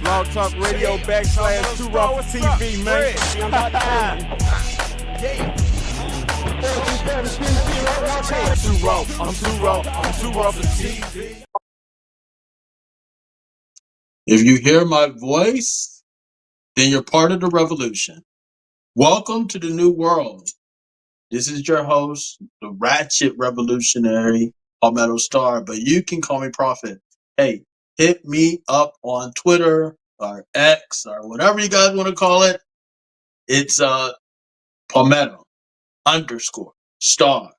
Blog Talk Radio / Too Raw for TV, man. Too raw, I'm too raw for TV. If you hear my voice, then you're part of the revolution. Welcome to the new world. This is your host, the ratchet revolutionary, Palmetto Star, but you can call me Prophet. Hey, hit me up on Twitter or X or whatever you guys want to call it. It's Palmetto _star.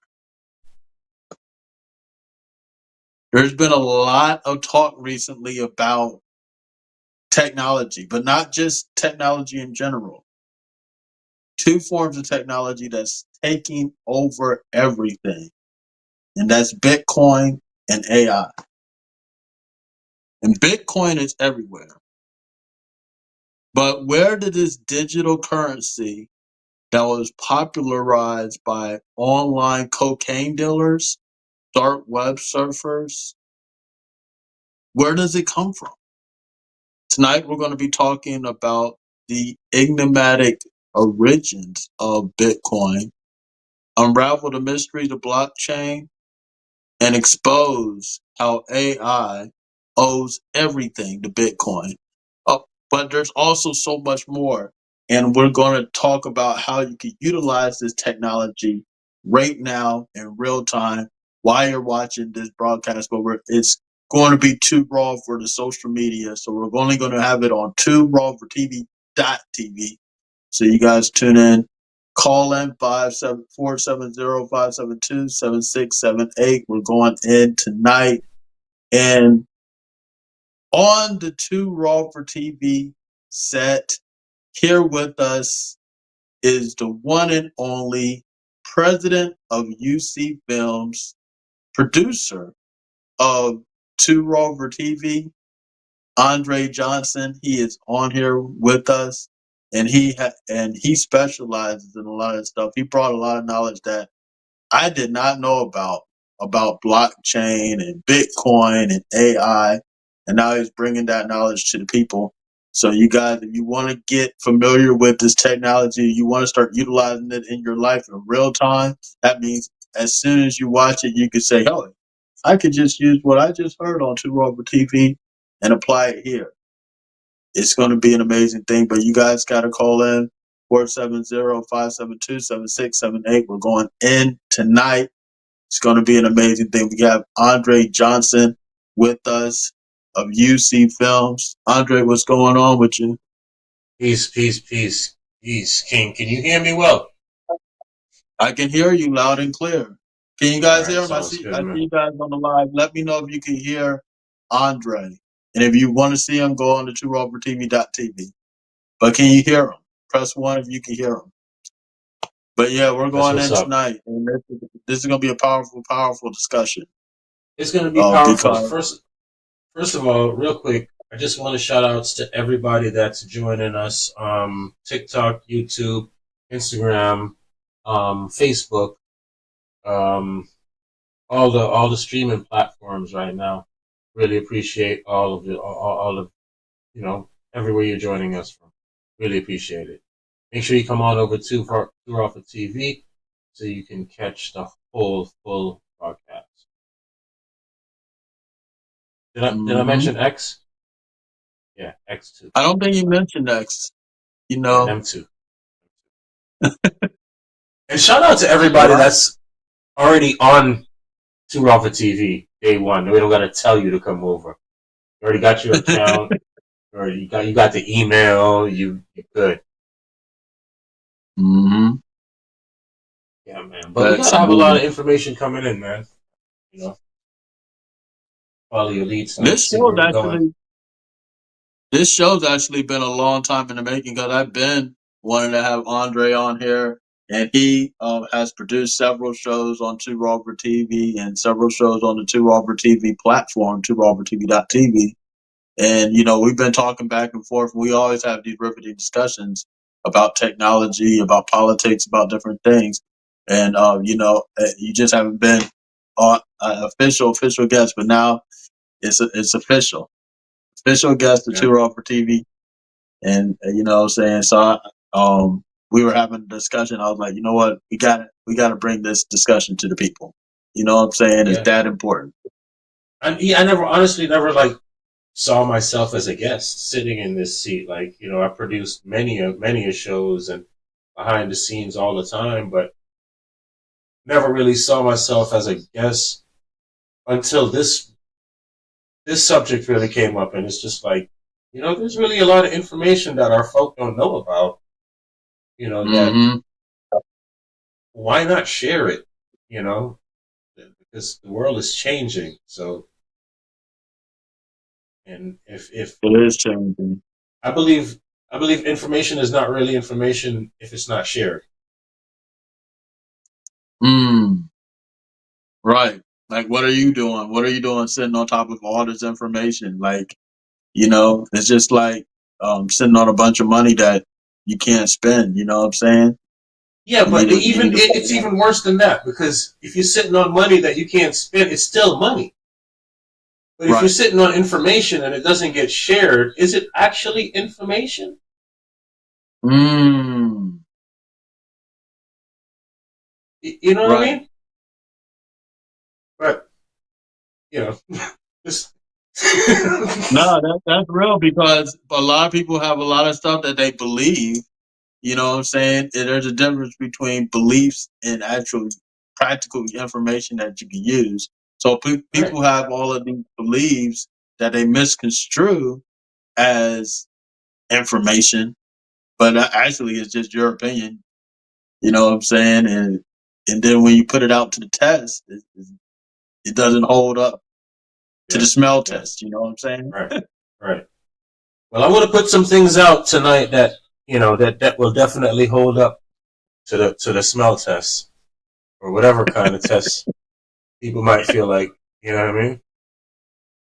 There's been a lot of talk recently about technology, but not just technology in general. Two forms of technology that's taking over everything, and that's Bitcoin and AI. And Bitcoin is everywhere. But where did this digital currency that was popularized by online cocaine dealers, dark web surfers, where does it come from? Tonight we're going to be talking about the enigmatic origins of Bitcoin, unravel the mystery of the blockchain, and expose how AI owes everything to Bitcoin. But there's also so much more. And we're going to talk about how you can utilize this technology right now in real time while you're watching this broadcast. But it's going to be too raw for the social media. So we're only going to have it on too raw for TV.tv. So you guys tune in. Call in 470-572-7678. We're going in tonight. And on the Too Raw for TV set, here with us is the one and only president of UC Films, producer of Too Raw for TV, Andre Johnson. He is on here with us, and he specializes in a lot of stuff. He brought a lot of knowledge that I did not know about blockchain and Bitcoin and AI, and now he's bringing that knowledge to the people. So you guys, if you want to get familiar with this technology, you want to start utilizing it in your life in real time, that means as soon as you watch it, you can say, oh, I could just use what I just heard on Two Rover TV and apply it here. It's going to be an amazing thing, but you guys got to call in 470-572-7678. We're going in tonight. It's going to be an amazing thing. We have Andre Johnson with us of UC Films. Andre, what's going on with you? Peace, King. Can you hear me well? I can hear you loud and clear. Can you guys hear him? I Sounds see good, man. you guys on the live. Let me know if you can hear Andre. And if you want to see him, go on to TrueRoverTV.tv. But can you hear him? Press 1 if you can hear him. But yeah, we're going in tonight. And this is going to be a powerful, powerful discussion. It's going to be powerful. First of all, real quick, I just want to shout outs to everybody that's joining us. TikTok, YouTube, Instagram, Facebook, all the streaming platforms right now. Really appreciate all of everywhere you're joining us from. Really appreciate it. Make sure you come on over to Raw for TV so you can catch the full broadcast. Did I mention X? Yeah, X2. I don't think you mentioned X. And M2. And shout out to everybody that's already on Too Raw for TV day one. We don't got to tell you to come over. You already got your account. you got the email. You're good. Mm-hmm. Yeah, man. But we gotta have a lot of information coming in, man. Follow your leads. This show's actually been a long time in the making because I've been wanting to have Andre on here, and he has produced several shows on Too Raw for TV and several shows on the Too Raw for TV platform, TooRawforTV.tv. And we've been talking back and forth. We always have these riveting discussions about technology, about politics, about different things. And you just haven't been official guest, but now it's official. official guest of Yeah. Two Raw for TV. And you know what I'm saying? So we were having a discussion. I was like, you know what? We gotta bring this discussion to the people. You know what I'm saying? It's Yeah. that important. I never honestly never like saw myself as a guest sitting in this seat. Like, you know, I produced many shows and behind the scenes all the time, but never really saw myself as a guest until this subject really came up, and it's just like, you know, there's really a lot of information that our folk don't know about. You know, that Mm-hmm. why not share it? You know, because the world is changing. So, and if It is changing. I believe I believe information is not really information if it's not shared. Mm, right. Like, what are you doing? What are you doing sitting on top of all this information? Like, you know, it's just like sitting on a bunch of money that you can't spend. You know what I'm saying? Yeah, You need but to, you need to. it's even worse than that, because if you're sitting on money that you can't spend, it's still money. But if you're Right. sitting on information and it doesn't get shared, is it actually information? Mm, You know what I right. mean? But you know, just No, that's real because a lot of people have a lot of stuff that they believe. You know what I'm saying? And there's a difference between beliefs and actual practical information that you can use. So right, people have all of these beliefs that they misconstrue as information, but actually it's just your opinion. You know what I'm saying? And then when you put it out to the test, it doesn't hold up to the yeah, smell yeah, test. You know what I'm saying? right, right. Well, I want to put some things out tonight that, you know, that will definitely hold up to the smell test or whatever kind of test people might feel like. You know what I mean?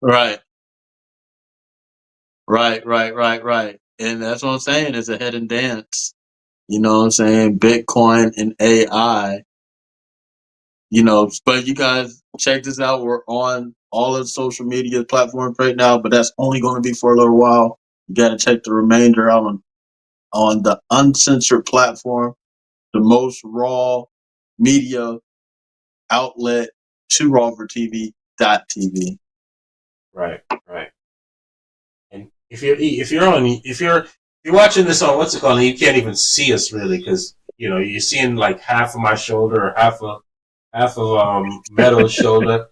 Right. Right. And that's what I'm saying. It's a hidden dance. You know what I'm saying? Bitcoin and AI. You know, but you guys check this out. We're on all of the social media platforms right now, but that's only going to be for a little while. You got to check the remainder out on the uncensored platform, the most raw media outlet to TV. Right, right. And if you're watching this on what's it called, and you can't even see us really, because you know you're seeing like half of my shoulder or half of Meadow's shoulder.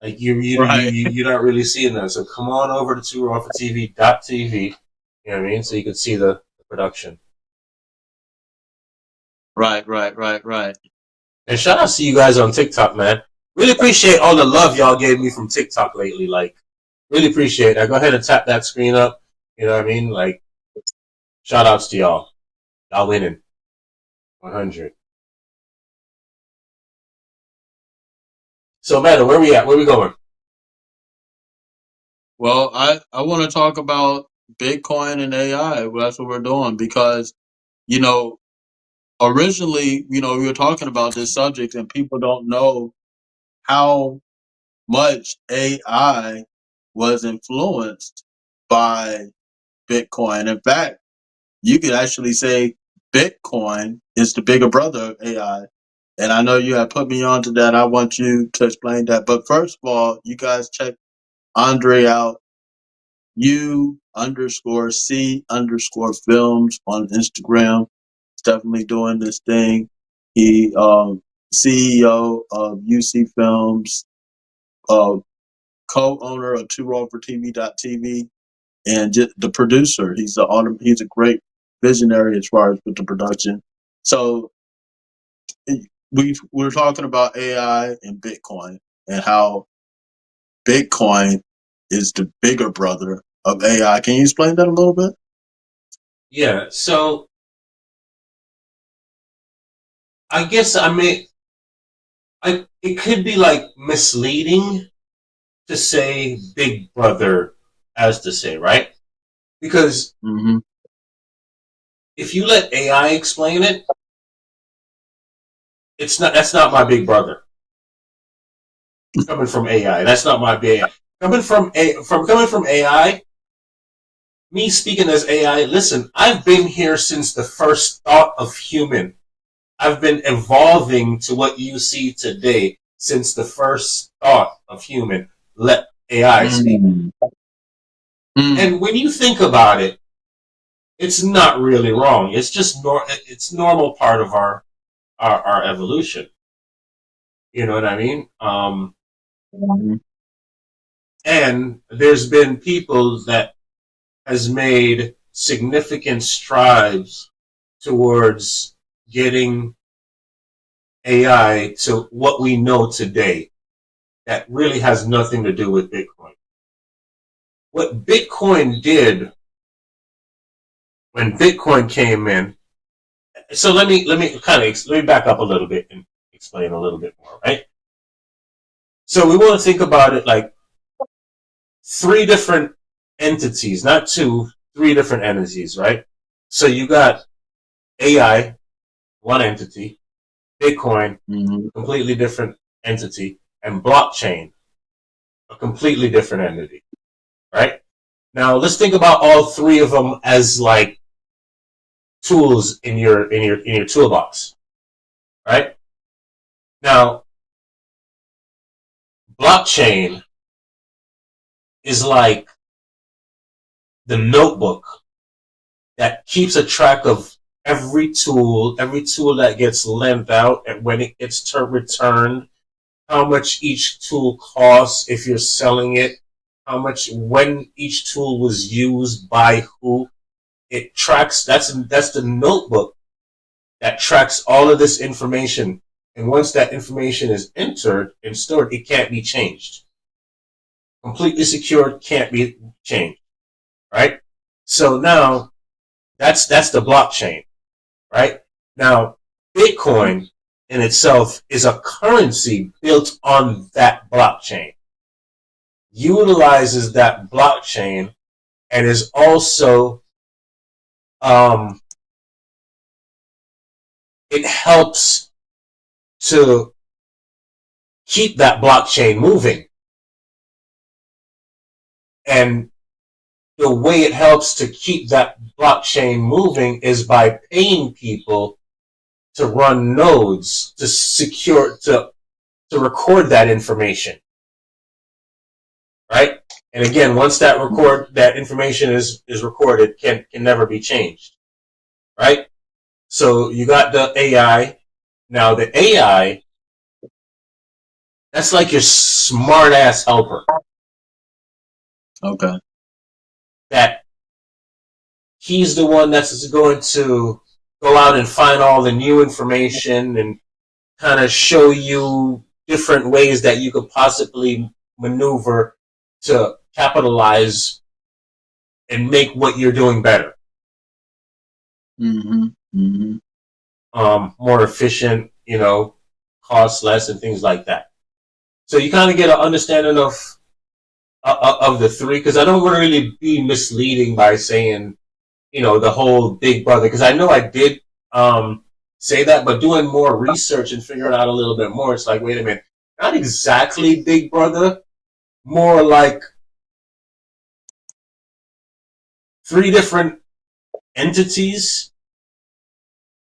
Like Right, you're not really seeing that. So come on over to TV. You know what I mean? So you can see the production. right. And shout out to you guys on TikTok, man. Really appreciate all the love y'all gave me from TikTok lately. Like, really appreciate it. Go ahead and tap that screen up. You know what I mean? Like, shout outs to y'all. Y'all winning. 100. So, Meta, where we at? Where we going? Well, I want to talk about Bitcoin and AI. That's what we're doing because you know originally, you know, we were talking about this subject and people don't know how much AI was influenced by Bitcoin. In fact, you could actually say Bitcoin is the bigger brother of AI. And I know you have put me onto that. I want you to explain that. But first of all, you guys check Andre out, U_C_films on Instagram. He's definitely doing this thing. He CEO of UC Films, uh, co-owner of Two Roll for TV, and the producer. He's a great visionary as far as with the production. So we were talking about AI and Bitcoin and how Bitcoin is the bigger brother of AI. Can you explain that a little bit? Yeah. So, I guess it could be like misleading to say Big Brother, as to say, right? Because Mm-hmm. if you let AI explain it, that's not my big brother. Coming from AI, that's not my big. Coming from AI, me speaking as AI, listen, I've been here since the first thought of human. I've been evolving to what you see today since the first thought of human. Let AI speak. And when you think about it, it's not really wrong. It's just it's normal part of our evolution. You know what I mean? And there's been people that has made significant strides towards getting AI to what we know today that really has nothing to do with Bitcoin. What Bitcoin did when Bitcoin came in, so let me back up a little bit and explain a little bit more, right? So we want to think about it like three different entities, not two, three different entities, right? So you got AI, one entity, Bitcoin, completely different entity, and blockchain, a completely different entity, right? Now let's think about all three of them as like tools in your toolbox, right? Now, blockchain is like the notebook that keeps a track of every tool that gets lent out, and when it gets returned, how much each tool costs if you're selling it, how much, when each tool was used by who. It tracks, that's the notebook that tracks all of this information. And once that information is entered and stored, it can't be changed. Completely secured, can't be changed, right? So now that's the blockchain, right? Now, Bitcoin in itself is a currency built on that blockchain, utilizes that blockchain, and is also it helps to keep that blockchain moving. And the way it helps to keep that blockchain moving is by paying people to run nodes to secure, to record that information, right? And again, once that information is recorded, can never be changed, right? So you got the AI. Now the AI, that's like your smart ass helper. Okay. That he's the one that's going to go out and find all the new information and kind of show you different ways that you could possibly maneuver to capitalize and make what you're doing better. More efficient, cost less and things like that. So you kind of get an understanding of the three, because I don't want to really be misleading by saying, the whole Big Brother, because I know I did say that, but doing more research and figuring out a little bit more, it's like, wait a minute, not exactly Big Brother, more like three different entities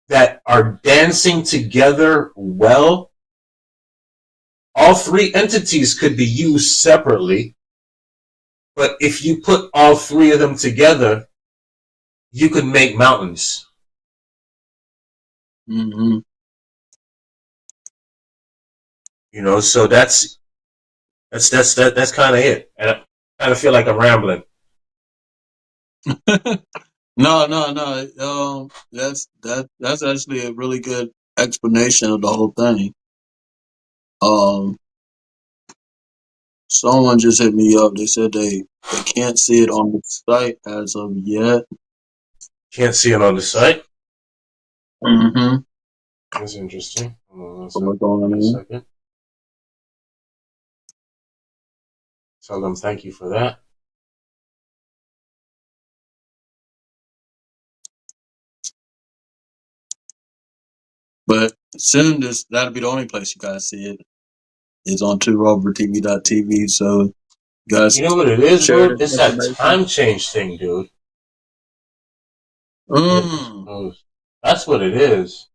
that are dancing together well. All three entities could be used separately, but if you put all three of them together, you could make mountains. So that's kind of it. And I kind of feel like I'm rambling. No. That's actually a really good explanation of the whole thing. Someone just hit me up. They said they can't see it on the site as of yet. Can't see it on the site? That's interesting. Hold on a second. Tell them thank you for that. But soon that'll be the only place you guys see it. It's on tworovertv.tv. So guys, you know what it is, bro? It's that time change thing, dude. Mm. That's what it is.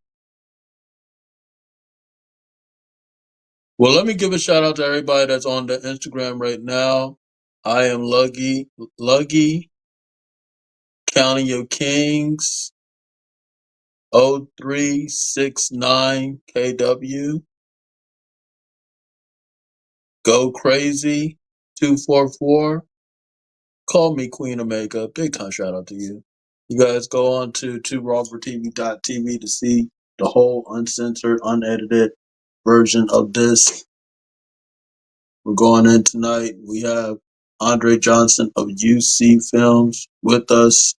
Well, let me give a shout out to everybody that's on the Instagram right now. I am Luggy, County of Kings, 0369KW, Go Crazy, 244. Call me Queen Omega. Big time shout out to you. You guys go on to 2rawfortv.tv to see the whole uncensored, unedited version of this. We're going in tonight. We have Andre Johnson of UC Films with us.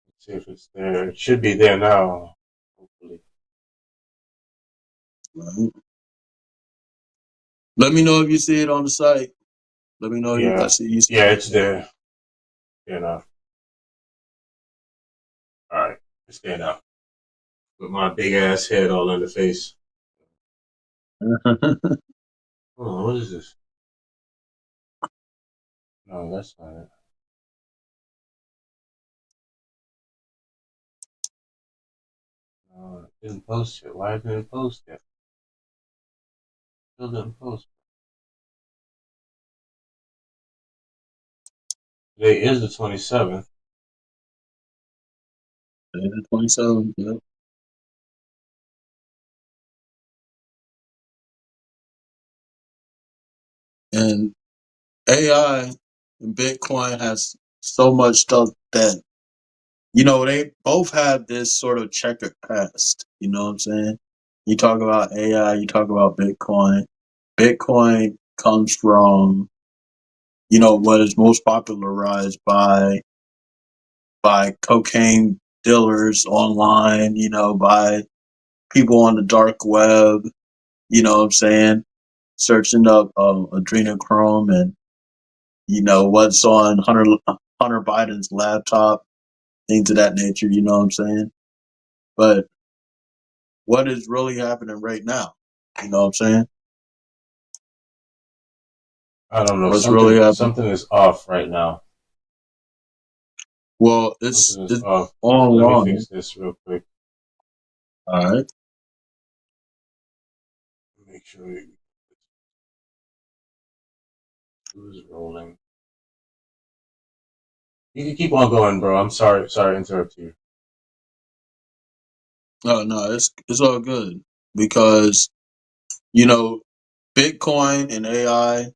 Let's see if it's there. It should be there now. Hopefully. Right. Let me know if you see it on the site. Let me know if I see you. Yeah, it's there. You know. All right, it's there now. With my big ass head all in the face. Hold on, what is this? No, that's not it. No, it didn't post yet. Why didn't it post yet? Still didn't post. Today is the 27th. Today the 27th, yep. And AI and Bitcoin has so much stuff that, they both have this sort of checkered past. You know what I'm saying? You talk about AI, you talk about Bitcoin. Bitcoin comes from, what is most popularized by cocaine dealers online, by people on the dark web, you know what I'm saying? Searching up adrenochrome and, what's on Hunter Biden's laptop, things of that nature, you know what I'm saying? But what is really happening right now? You know what I'm saying? I don't know. What's really happening? Something is off right now. Well, it's off. online. Let me fix this real quick. All right. Make sure who's rolling. You can keep on going, bro. I'm sorry to interrupt you. No, it's all good because Bitcoin and AI,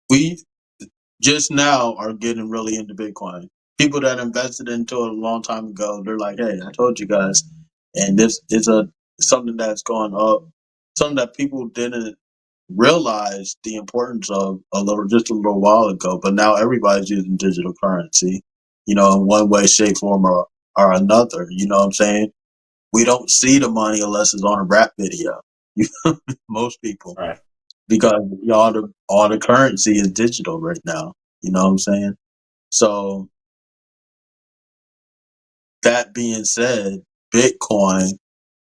we just now are getting really into Bitcoin. People that invested into it a long time ago, they're like, "Hey, I told you guys," and this is something that's gone up, something that people didn't realize the importance of just a little while ago. But now everybody's using digital currency, in one way, shape, form, or another. You know what I'm saying? We don't see the money unless it's on a rap video. Most people, Right. because all the currency is digital right now. You know what I'm saying? So that being said, Bitcoin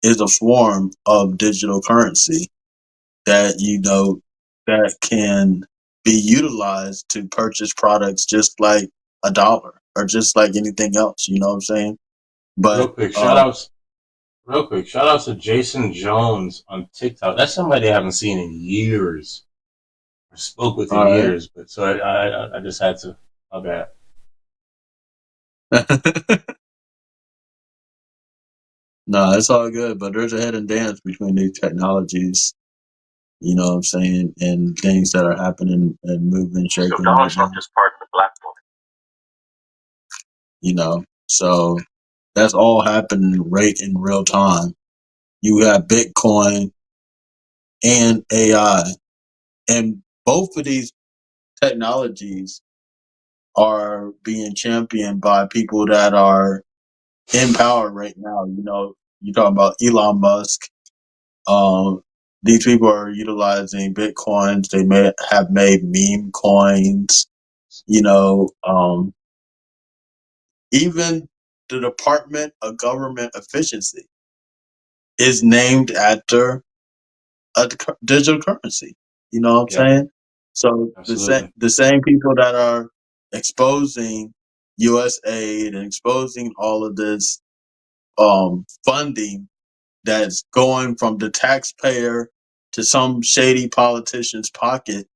is a form of digital currency that that can be utilized to purchase products just like a dollar or just like anything else. You know what I'm saying? But Real quick, shout outs to Jason Jones on TikTok. That's somebody I haven't seen in years, or spoke with in years. But so I just had to. My bad. No, it's all good. But there's a hidden dance between these technologies. You know what I'm saying? And things that are happening and moving, shaking. So Donald Trump just pardoned the black woman. So that's all happening right in real time. You have Bitcoin and AI, and both of these technologies are being championed by people that are in power right now. You talk about Elon Musk. These people are utilizing Bitcoins. They may have made meme coins. Even the Department of Government Efficiency is named after a digital currency. You know what I'm saying? So Absolutely. the same people that are exposing U.S. aid and exposing all of this funding that's going from the taxpayer to some shady politician's pocket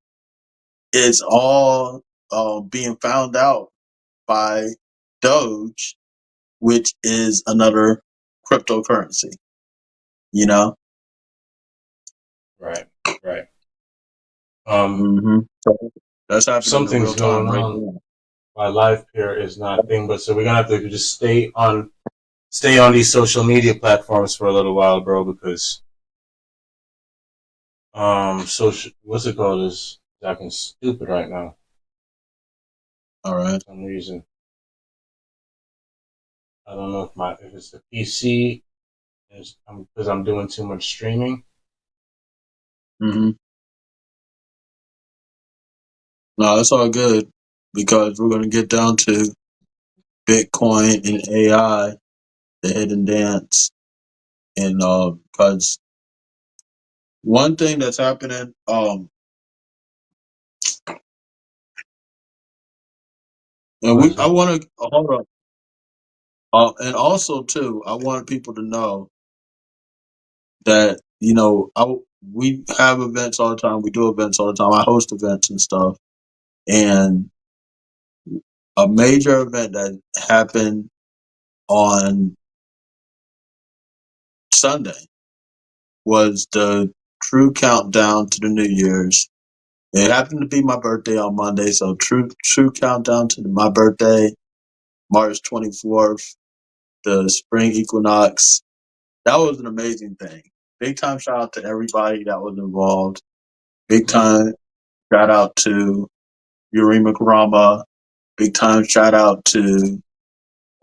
is all being found out by Doge, which is another cryptocurrency. You know, Right. so that's happening in Something's real time going right on. now. My life here is not a thing, but so we're gonna have to just stay on these social media platforms for a little while, bro, because social what's it called is acting stupid right now. All right. For some reason. I don't know if it's the PC because I'm doing too much streaming. No, it's all good because we're going to get down to Bitcoin and AI, the hidden dance, and because one thing that's happening, and I want to hold on, and also too, I want people to know that we have events all the time, we do events all the time, I host events and stuff, and a major event that happened on Sunday was the true countdown to the New Year's. It happened to be my birthday on Monday, so true countdown to my birthday, March 24th, the spring equinox. That was an amazing thing. Big time shout out to everybody that was involved. Big time shout out to Yurima Karama. Big time shout out to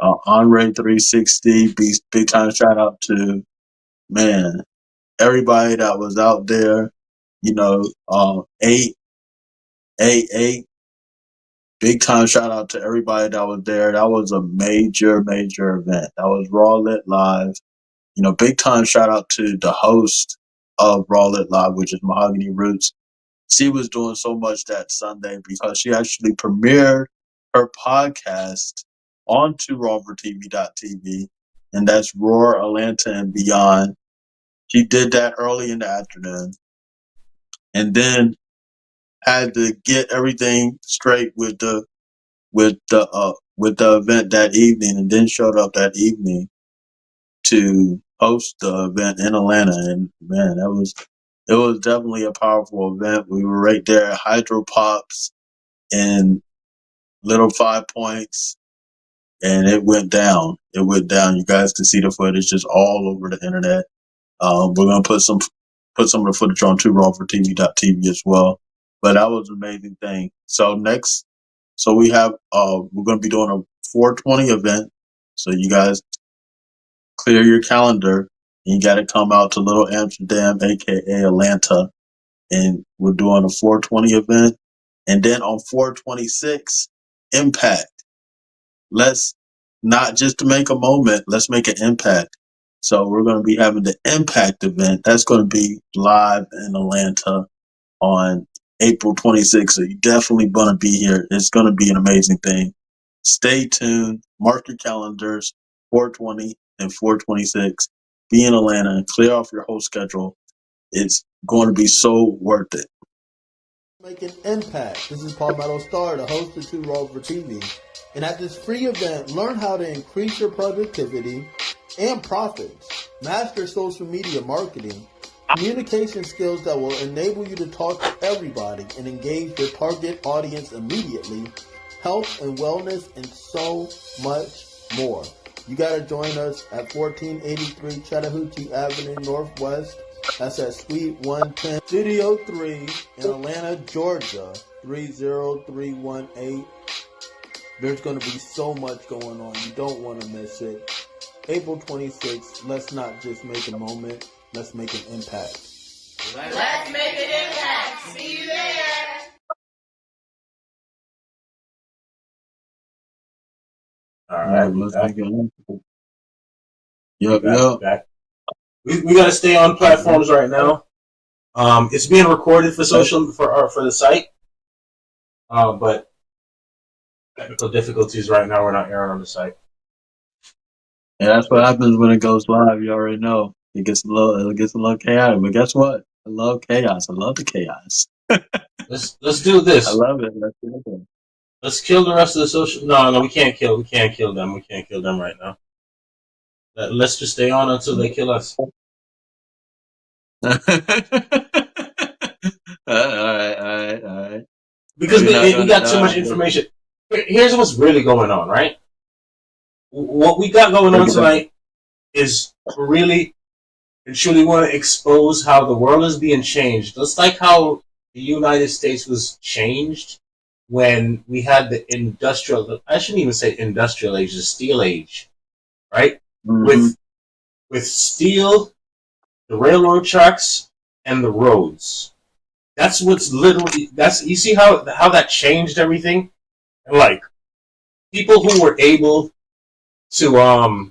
Andre 360. Big time shout out to, man, everybody that was out there. 888. Big time shout out to everybody that was there. That was a major, major event. That was Raw Lit Live. Big time shout out to the host of Raw Lit Live, which is Mahogany Roots. She was doing so much that Sunday because she actually premiered her podcast onto RoverTV.tv, and that's Roar Atlanta and Beyond. She did that early in the afternoon, and then had to get everything straight with the event that evening, and then showed up that evening to host the event in Atlanta. And man, it was definitely a powerful event. We were right there at Hydro Pops in Little 5 Points, and it went down. It went down. You guys can see the footage just all over the internet. We're gonna put some of the footage on to RawForTV.tv as well. But that was an amazing thing. So we have we're gonna be doing a 420 event. So you guys clear your calendar, and you got to come out to Little Amsterdam, aka Atlanta, and we're doing a 420 event. And then on 426, Impact. Let's not just to make a moment, let's make an impact. So we're going to be having the Impact event. That's going to be live in Atlanta on April 26th. So you definitely want to be here. It's going to be an amazing thing. Stay tuned. Mark your calendars. 420 and 426. Be in Atlanta and clear off your whole schedule. It's going to be so worth it. Make an impact. This is Palmetto Star, the host of Two Rover TV. And at this free event, learn how to increase your productivity and profits, master social media marketing, communication skills that will enable you to talk to everybody and engage your target audience immediately, health and wellness, and so much more. You got to join us at 1483 Chattahoochee Avenue Northwest. That's at Suite 110, Studio 3 in Atlanta, Georgia, 30318. There's going to be so much going on. You don't want to miss it. April 26th, let's not just make a moment. Let's make an impact. Let's make an impact. See you there. All right, let's make it happen. Yep. We got to stay on platforms right now. It's being recorded for social for the site. But Technical difficulties right now. We're not airing on the site. And that's what happens when it goes live. You already know it gets a little chaotic. But guess what? I love chaos. I love the chaos. Let's do I this. love it. Let's do it. Let's kill the rest of the social. No, we can't kill. We can't kill them. We can't kill them right now. Let's just stay on until they kill us. All right. Because we got too much information. Here's what's really going on, right? What we got going on tonight is really and truly want to expose how the world is being changed. Just like how the United States was changed when we had the industrial, I shouldn't even say industrial age, the steel age, right? Mm-hmm. With steel, the railroad tracks, and the roads. That's what's literally, you see how that changed everything? Like, people who were able to, I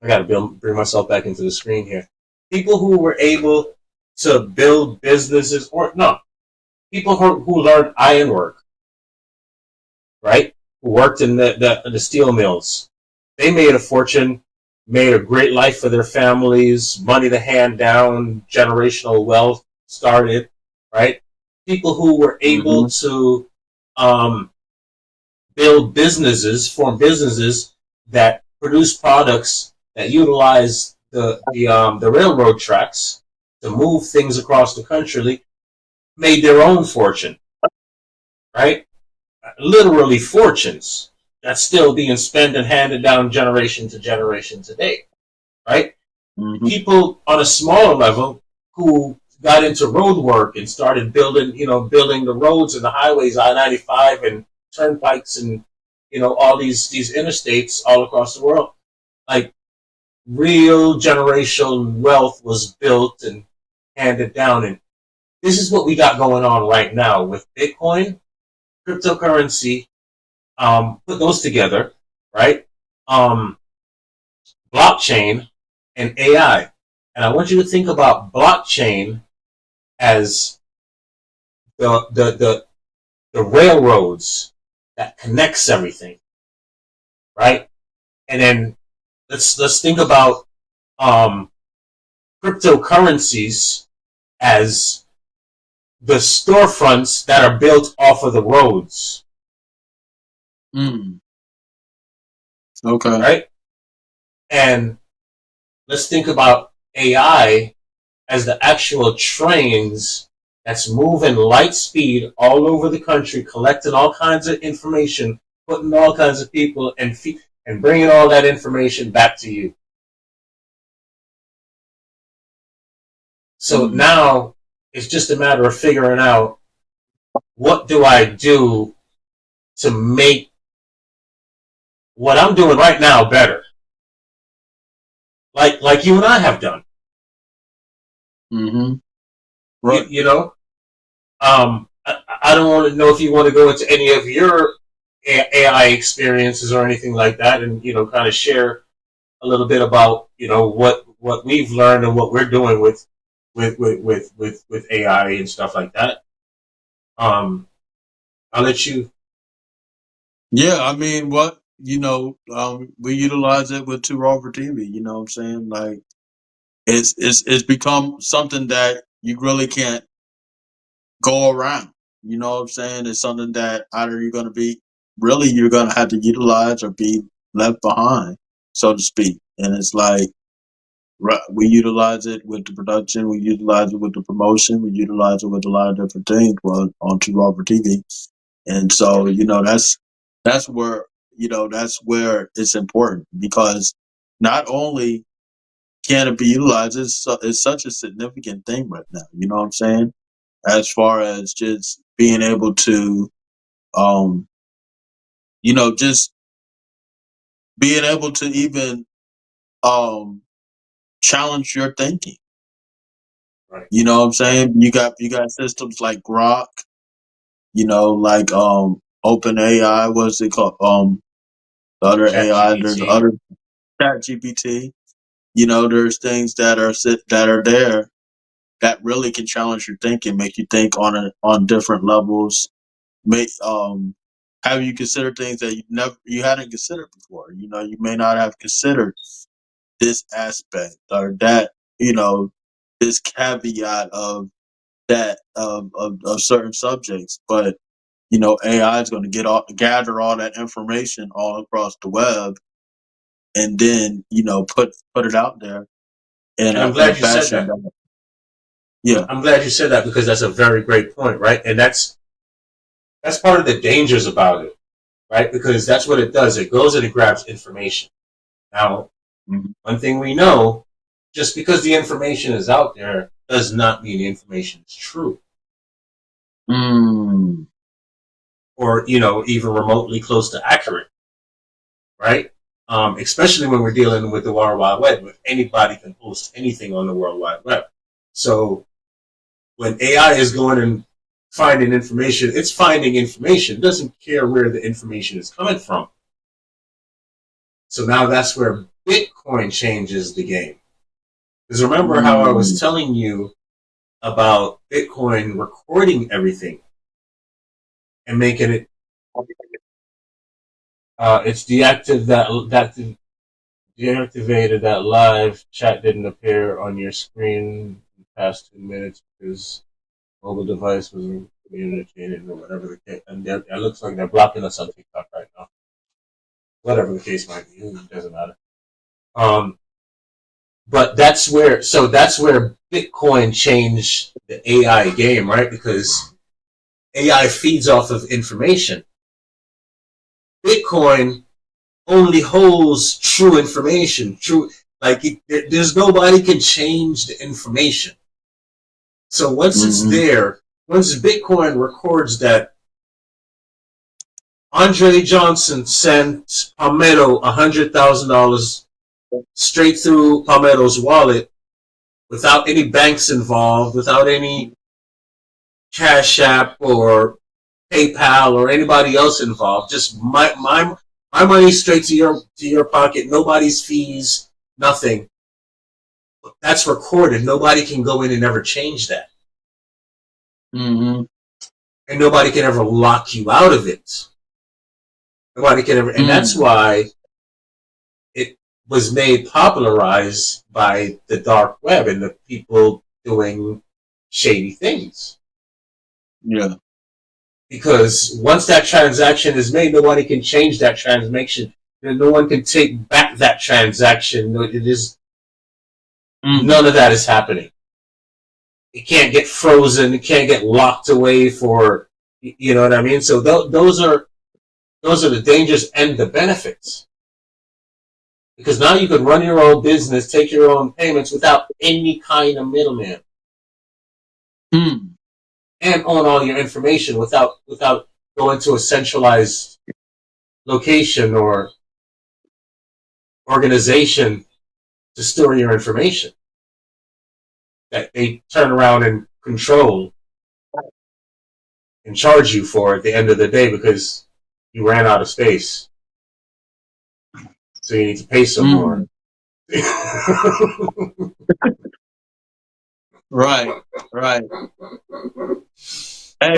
gotta bring myself back into the screen here. People who were able to build businesses, or no, people who learned ironwork, right? Who worked in the steel mills. They made a fortune, made a great life for their families, money to hand down, generational wealth started, right? People who were able to build businesses, form businesses that produce products that utilize the railroad tracks to move things across the country, made their own fortune, right? Literally fortunes that's still being spent and handed down generation to generation today, right? Mm-hmm. People on a smaller level who got into road work and started building the roads and the highways, I-95 and turnpikes and all these interstates all across the world. Like, real generational wealth was built and handed down, and this is what we got going on right now with Bitcoin, cryptocurrency. Put those together, right? Blockchain and AI. And I want you to think about blockchain as the railroads that connects everything, right? And then let's think about cryptocurrencies as the storefronts that are built off of the roads. Okay. Right? And let's think about AI as the actual trains that's moving light speed all over the country, collecting all kinds of information, putting all kinds of people and bringing all that information back to you. So now it's just a matter of figuring out, what do I do to make what I'm doing right now better? Like you and I have done. Mm-hmm. Right. I don't want to know if you want to go into any of your AI experiences or anything like that, and kind of share a little bit about what we've learned and what we're doing with AI and stuff like that. I'll let you. Yeah, I mean, we utilize it with Too Raw for TV. You know what I'm saying? Like, it's become something that you really can't go around. You know what I'm saying? It's something that either you're going to have to utilize or be left behind, so to speak. And it's like, we utilize it with the production, we utilize it with the promotion, we utilize it with a lot of different things on Too Raw for TV. And so, that's where it's important, because not only can it be utilized, it's such a significant thing right now. You know what I'm saying? As far as just being able to, just being able to even challenge your thinking. Right. You know what I'm saying? You got systems like Grok, like OpenAI, what's it called? The other AI, there's other ChatGPT. There's things that are there that really can challenge your thinking, make you think on different levels. have you considered things that you hadn't considered before. You know, you may not have considered this aspect or that, you know, this caveat of that of certain subjects. But, you know, AI is going to gather all that information all across the web, and then, you know, put it out there And I'm in a glad you said fashion that. that, yeah. I'm glad you said that because that's a very great point, right? And that's part of the dangers about it, right? Because that's what it does. It goes and it grabs information. Now, one thing we know, just because the information is out there does not mean the information is true. Or, you know, even remotely close to accurate, right? Especially when we're dealing with the World Wide Web, where anybody can post anything on the World Wide Web. So when AI is going and finding information, it's finding information. It doesn't care where the information is coming from. So now that's where Bitcoin changes the game. Because remember how I was telling you about Bitcoin recording everything and making it. It's deactivated that live chat didn't appear on your screen in the past 2 minutes because mobile device was communicated or whatever the case. And it looks like they're blocking us on TikTok right now. Whatever the case might be, it doesn't matter. But that's where Bitcoin changed the AI game, right? Because AI feeds off of information. Bitcoin only holds true information. There's nobody can change the information. So once it's there, once Bitcoin records that Andre Johnson sent Palmetto $100,000 straight through Palmetto's wallet without any banks involved, without any Cash App or PayPal or anybody else involved. Just my money straight to your pocket. Nobody's fees, nothing. That's recorded. Nobody can go in and ever change that. And nobody can ever lock you out of it. Nobody can ever, and that's why it was made popularized by the dark web and the people doing shady things. Yeah. Because once that transaction is made, nobody can change that transaction. No one can take back that transaction. It is none of that is happening. It can't get frozen. It can't get locked away for, you know what I mean? So those are the dangers and the benefits. Because now you can run your own business, take your own payments without any kind of middleman. And own all your information without going to a centralized location or organization to store your information that they turn around and control and charge you for at the end of the day because you ran out of space. So you need to pay some more. Right. Hey,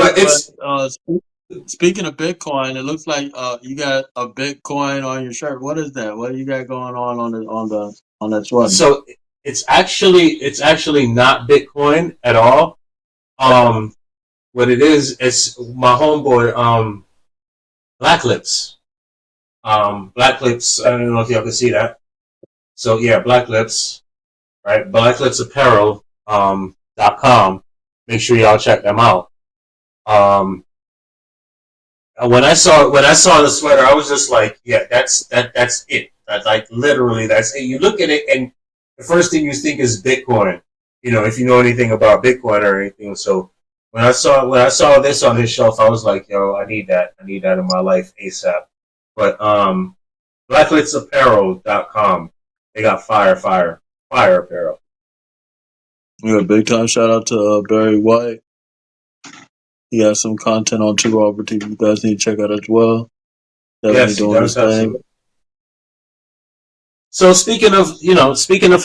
speaking of Bitcoin, it looks like you got a Bitcoin on your shirt. What is that? What do you got going on that sweater? So it's actually not Bitcoin at all. What it is, it's my homeboy, Black Lips. Black Lips, I don't know if y'all can see that. So yeah, Black Lips, right? BlacklipsApparel.com. Make sure y'all check them out. When I saw the sweater, I was just like, yeah, that's it. That's like literally that's it. You look at it and the first thing you think is Bitcoin. You know, if you know anything about Bitcoin or anything. So when I saw this on his shelf, I was like, yo, I need that in my life ASAP. But blacklipsapparel.com. They got fire apparel. Yeah, big time shout out to Barry White. He has some content on Two Over TV. You guys need to check out as well. Yes, he does have some. So speaking of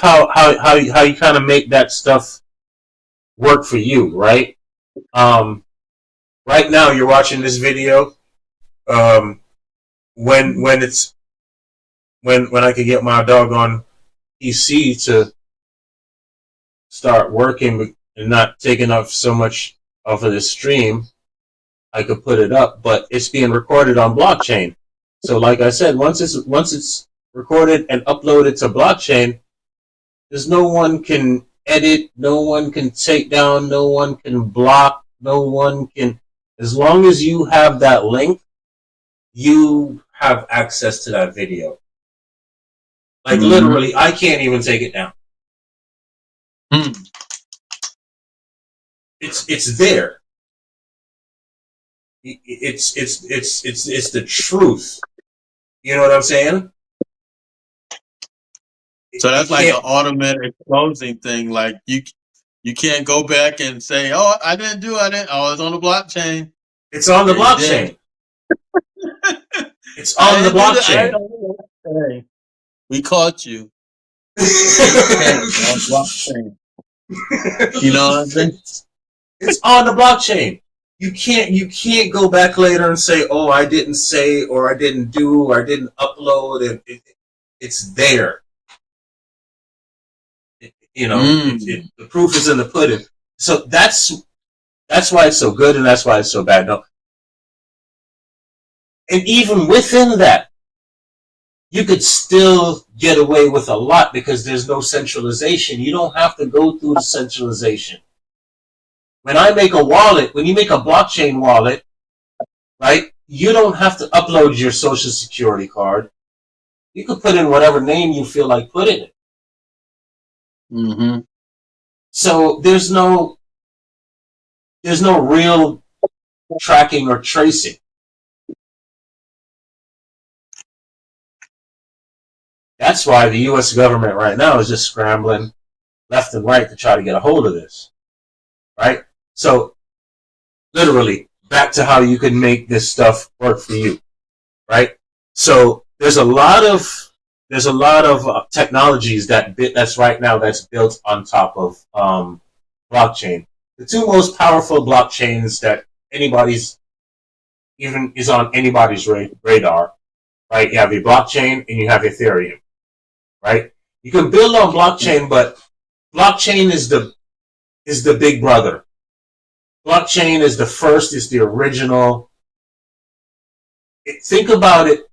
how you kind of make that stuff work for you, right? Right now you're watching this video. when it's when I could get my doggone PC to start working and not taking up so much off of the stream, I could put it up, but it's being recorded on blockchain. So like I said, once it's recorded and uploaded to blockchain, there's no one can edit, no one can take down, no one can block, no one can, as long as you have that link, you have access to that video. Like literally, I can't even take it down. It's there. It's the truth. You know what I'm saying? So that's like an automatic closing thing. Like you can't go back and say, "Oh, I didn't do it. Oh, it's on the blockchain." It's on the blockchain. It's on the blockchain. We caught you. You know what I'm saying? It's on the blockchain. You can't go back later and say, "Oh, I didn't say, or I didn't do, or I didn't upload." It's there. The proof is in the pudding. So that's why it's so good, and that's why it's so bad. No, and even within that, you could still get away with a lot because there's no centralization. You don't have to go through the centralization. When I make a wallet, when you make a blockchain wallet, right, you don't have to upload your social security card. You could put in whatever name you feel like putting it. So there's no real tracking or tracing. That's why the U.S. government right now is just scrambling left and right to try to get a hold of this, right? So literally, back to how you can make this stuff work for you, right? So there's a lot of technologies that's right now that's built on top of blockchain. The two most powerful blockchains that anybody's even is on anybody's radar, right? You have your blockchain and you have Ethereum, right? You can build on blockchain, but blockchain is the big brother. Blockchain is the first, is the original. Think about it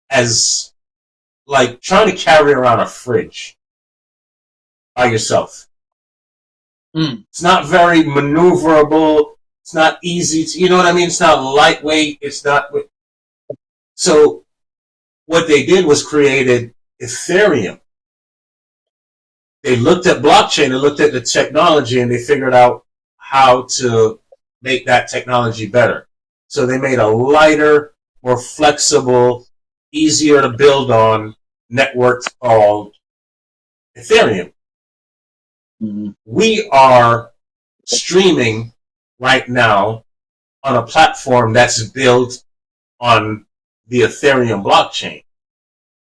as like trying to carry around a fridge by yourself. It's not very maneuverable. It's not easy to, you know what I mean? It's not lightweight. It's not. So what they did was created Ethereum. They looked at blockchain, they looked at the technology, and they figured out how to make that technology better. So they made a lighter, more flexible, easier to build on network called Ethereum. We are streaming right now on a platform that's built on the Ethereum blockchain.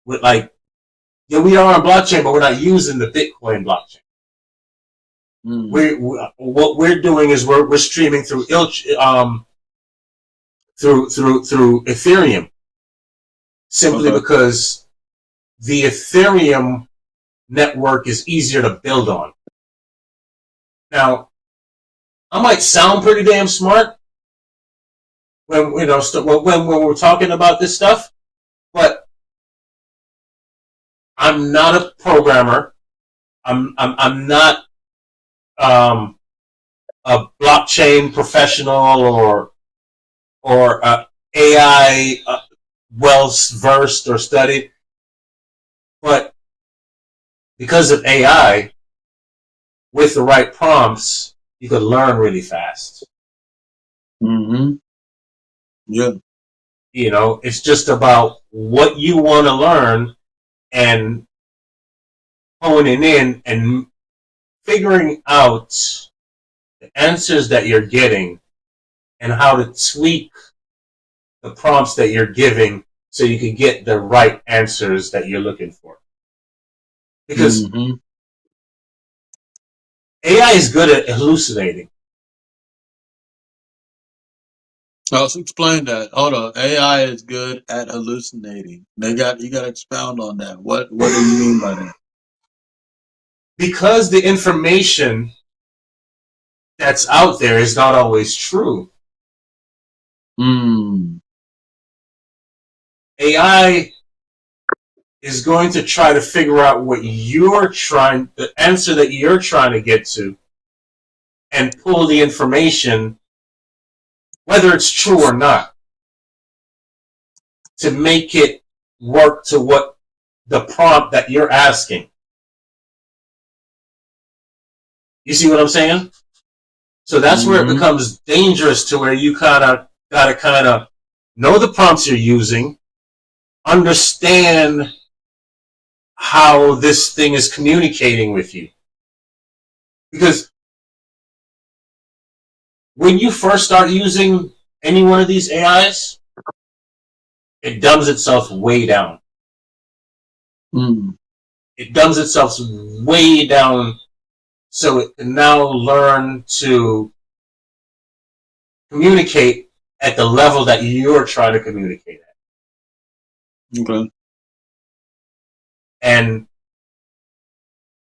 With we are on blockchain, but we're not using the Bitcoin blockchain. What we're doing is we're streaming through Ethereum, simply because the Ethereum network is easier to build on. Now, I might sound pretty damn smart when when we're talking about this stuff, but I'm not a programmer. I'm not a blockchain professional or AI well versed or studied, but because of AI, with the right prompts, you could learn really fast. Yeah. It's just about what you want to learn and honing in and figuring out the answers that you're getting and how to tweak the prompts that you're giving so you can get the right answers that you're looking for. Because AI is good at hallucinating. Let's explain that. Hold on. AI is good at hallucinating. You got to expound on that. What do you mean by that? Because the information that's out there is not always true. AI is going to try to figure out the answer that you're trying to get to, and pull the information, whether it's true or not, to make it work to what the prompt that you're asking. You see what I'm saying? So that's where it becomes dangerous, to where you gotta know the prompts you're using, understand how this thing is communicating with you. Because when you first start using any one of these AIs, it dumbs itself way down. It dumbs itself way down, so it can now learn to communicate at the level that you're trying to communicate at. Okay. And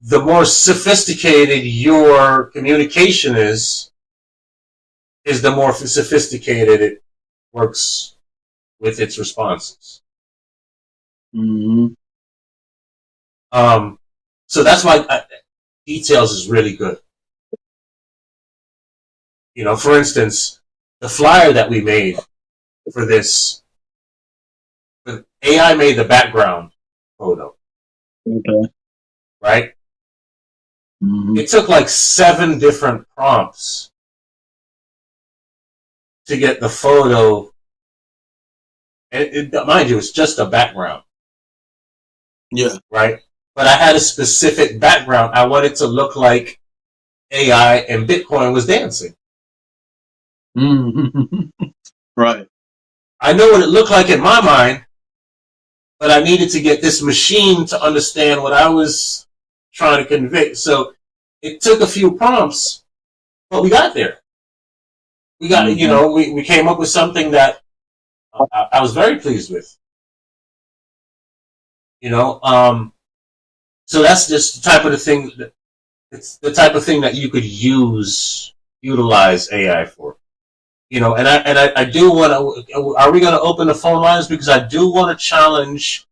the more sophisticated your communication is the more sophisticated it works with its responses. So that's why details is really good. You know, for instance, the flyer that we made for this, AI made the background photo. Okay. Right? It took like 7 different prompts to get the photo. And mind you, it's just a background. Yeah. Right? But I had a specific background. I wanted to look like AI and Bitcoin was dancing. Right. I know what it looked like in my mind, but I needed to get this machine to understand what I was trying to convey. So it took a few prompts, but we got there. We got, we came up with something that I was very pleased with. So that's just the type of thing that you could utilize AI for. And I do want to. Are we going to open the phone lines? Because I do want to challenge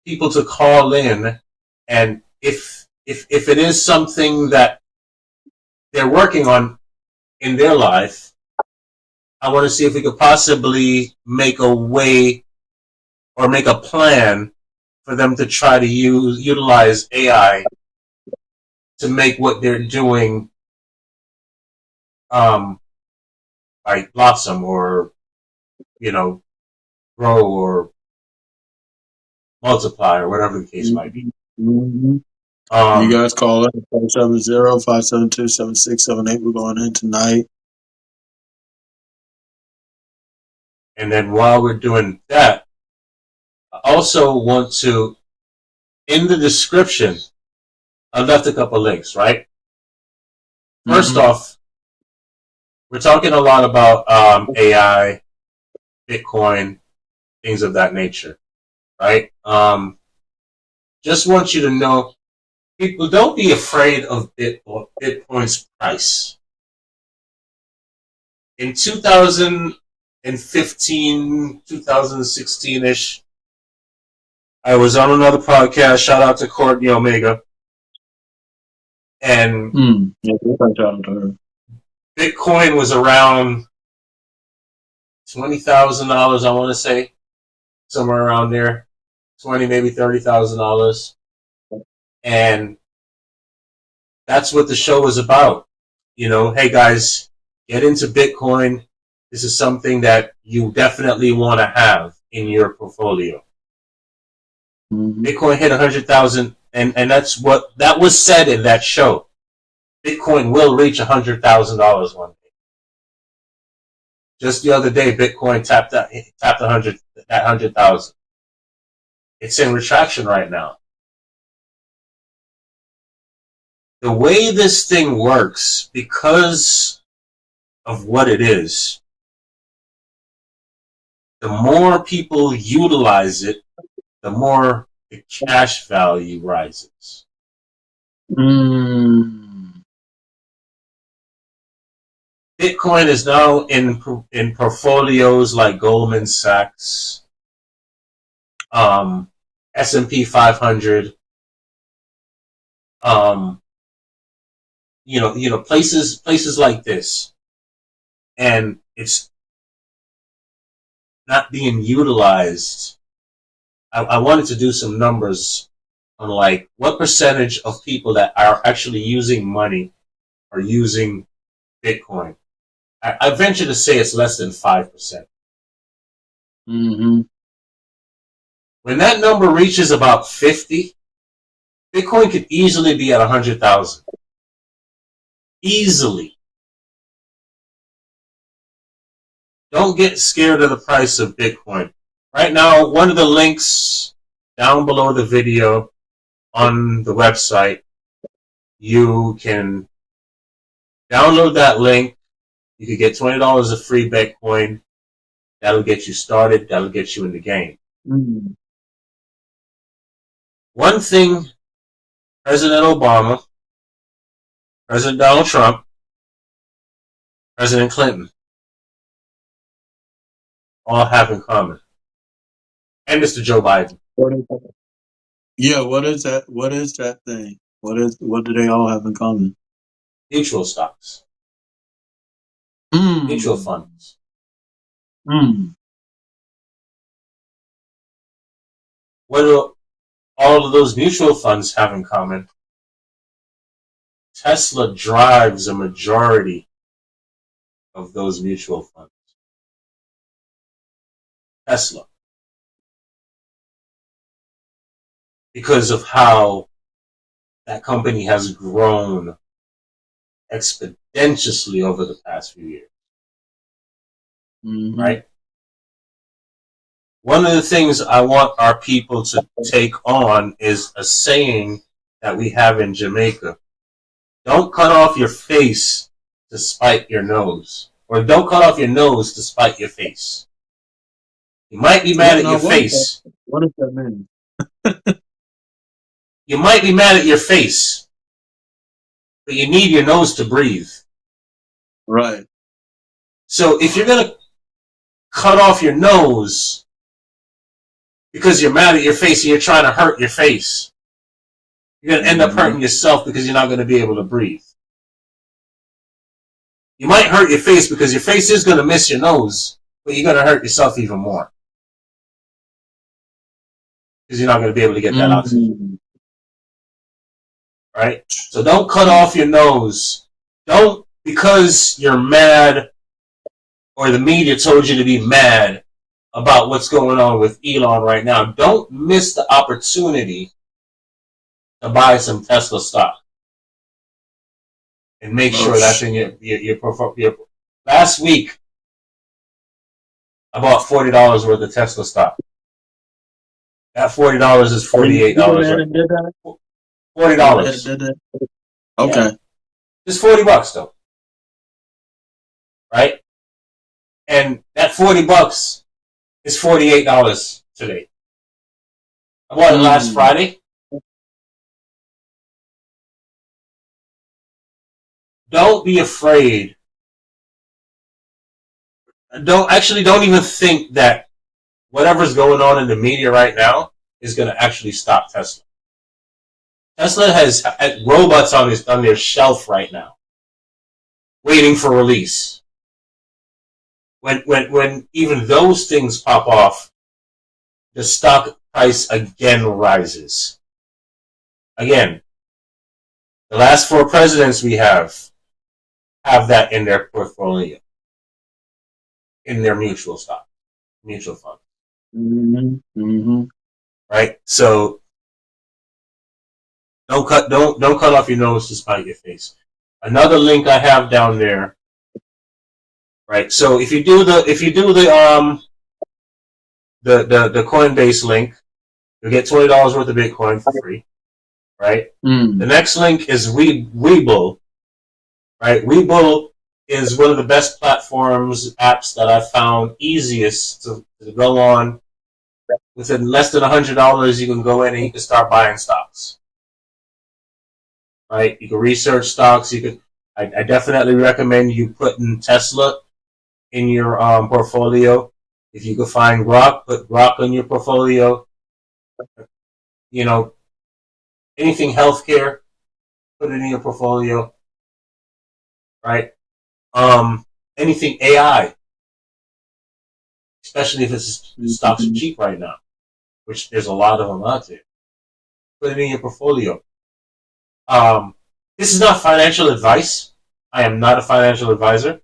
people to call in, and if it is something that they're working on in their life, I want to see if we could possibly make a way or make a plan for them to try to utilize AI to make what they're doing like blossom, or grow, or multiply, or whatever the case might be. You guys call it 470-572-7678. We're going in tonight. And then while we're doing that, I also want to, in the description, I left a couple links, right? First off, we're talking a lot about AI, Bitcoin, things of that nature, right? Just want you to know, people, don't be afraid of Bitcoin's price. In 2015, 2016-ish, I was on another podcast. Shout out to Courtney Omega. And Bitcoin was around $20,000, I want to say, somewhere around there, maybe $30,000, and that's what the show was about. Hey guys, get into Bitcoin. This is something that you definitely want to have in your portfolio. Bitcoin hit 100,000, and that was said in that show. Bitcoin will reach $100,000 one day. Just the other day, Bitcoin tapped 100,000. It's in retraction right now. The way this thing works, because of what it is, the more people utilize it, the more the cash value rises. Bitcoin is now in portfolios like Goldman Sachs, S&P 500, places like this, and it's not being utilized. I wanted to do some numbers on like what percentage of people that are actually using money are using Bitcoin. I venture to say it's less than 5%. Mm-hmm. When that number reaches about 50, Bitcoin could easily be at 100,000. Easily. Don't get scared of the price of Bitcoin. Right now, one of the links down below the video on the website, you can download that link. You can get $20 of free Bitcoin. That'll get you started. That'll get you in the game. Mm-hmm. One thing President Obama, President Donald Trump, President Clinton all have in common. And Mr. Joe Biden. Yeah, what is that? What is that thing? What do they all have in common? Mutual stocks. Mutual funds. What do all of those mutual funds have in common? Tesla drives a majority of those mutual funds. Tesla. Because of how that company has grown exponentially over the past few years. Mm-hmm. Right? One of the things I want our people to take on is a saying that we have in Jamaica. Don't cut off your face to spite your nose. Or don't cut off your nose to spite your face. You might be mad at your face. What does that mean? You might be mad at your face, but you need your nose to breathe. Right. So if you're going to cut off your nose because you're mad at your face and you're trying to hurt your face, you're going to end up hurting yourself because you're not going to be able to breathe. You might hurt your face because your face is going to miss your nose, but you're going to hurt yourself even more because you're not going to be able to get that oxygen. Right? So don't cut off your nose. Don't, because you're mad or the media told you to be mad about what's going on with Elon right now, don't miss the opportunity to buy some Tesla stock. And make sure that's in your last week, I bought $40 worth of Tesla stock. That $40 is $48. $40. Okay. Yeah. Just $40 though. Right? And that $40 is $48 today. I bought it last Friday. Don't be afraid. Don't even think that whatever's going on in the media right now is going to actually stop Tesla. Tesla has robots on their shelf right now, waiting for release. When even those things pop off, the stock price again rises. Again, the last 4 presidents we have that in their portfolio, in their mutual fund. Right? So don't cut off your nose to spite your face. Another link I have down there. Right? So if you do the Coinbase link, you'll get $20 worth of Bitcoin for free. Right? The next link is Webull. Right? Webull is one of the best platforms, apps that I found easiest to go on. Within less than $100, you can go in and you can start buying stocks. Right? You can research stocks. You can. I definitely recommend you putting Tesla in your portfolio. If you can find Grok, put Grok in your portfolio. You know, anything healthcare, put it in your portfolio. Right? Anything AI, especially if it's stocks are cheap right now, which there's a lot of them out there. Put it in your portfolio. This is not financial advice. I am not a financial advisor,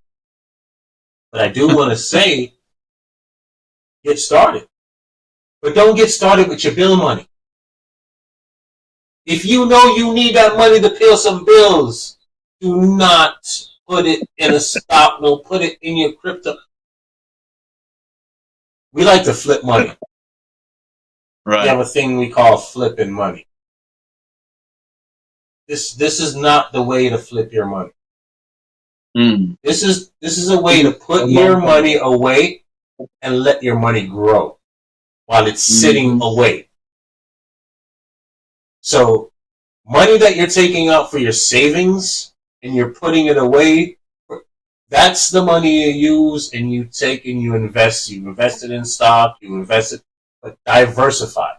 but I do want to say, get started. But don't get started with your bill money. If you know you need that money to pay some bills, do not put it in a stock. Don't put it in your crypto. We like to flip money. Right. We have a thing we call flipping money. This is not the way to flip your money. This is a way to put your money away and let your money grow while it's sitting away. So money that you're taking out for your savings and you're putting it away, that's the money you use and you take and you invest. You invest it in stock, you invest it, but diversify.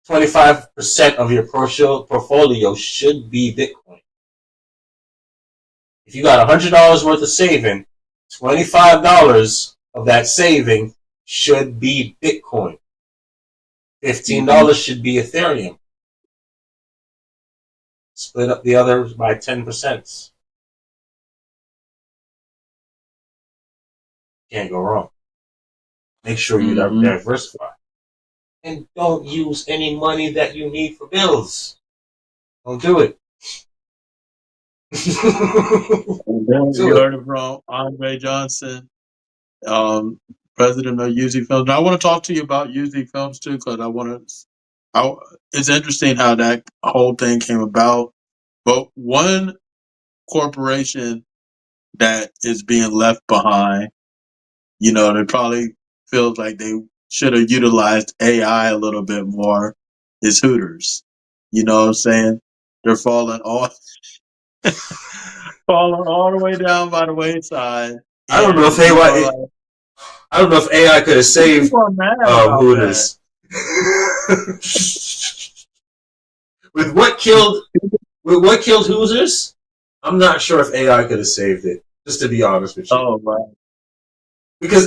25% of your portfolio should be Bitcoin. If you got $100 worth of saving, $25 of that saving should be Bitcoin. $15 should be Ethereum. Split up the others by 10%. Can't go wrong. Make sure you diversify. And don't use any money that you need for bills. Don't do it. You heard it from Andre Johnson, president of UZ Films. And I want to talk to you about UZ Films too, because it's interesting how that whole thing came about. But one corporation that is being left behind, they probably feels like they should have utilized AI a little bit more, is Hooters. You know what I'm saying? They're falling all the way down by the wayside. I don't know if AI could have saved Hooters. With what killed Hooters, I'm not sure if AI could have saved it. Just to be honest with you. Oh, right. Because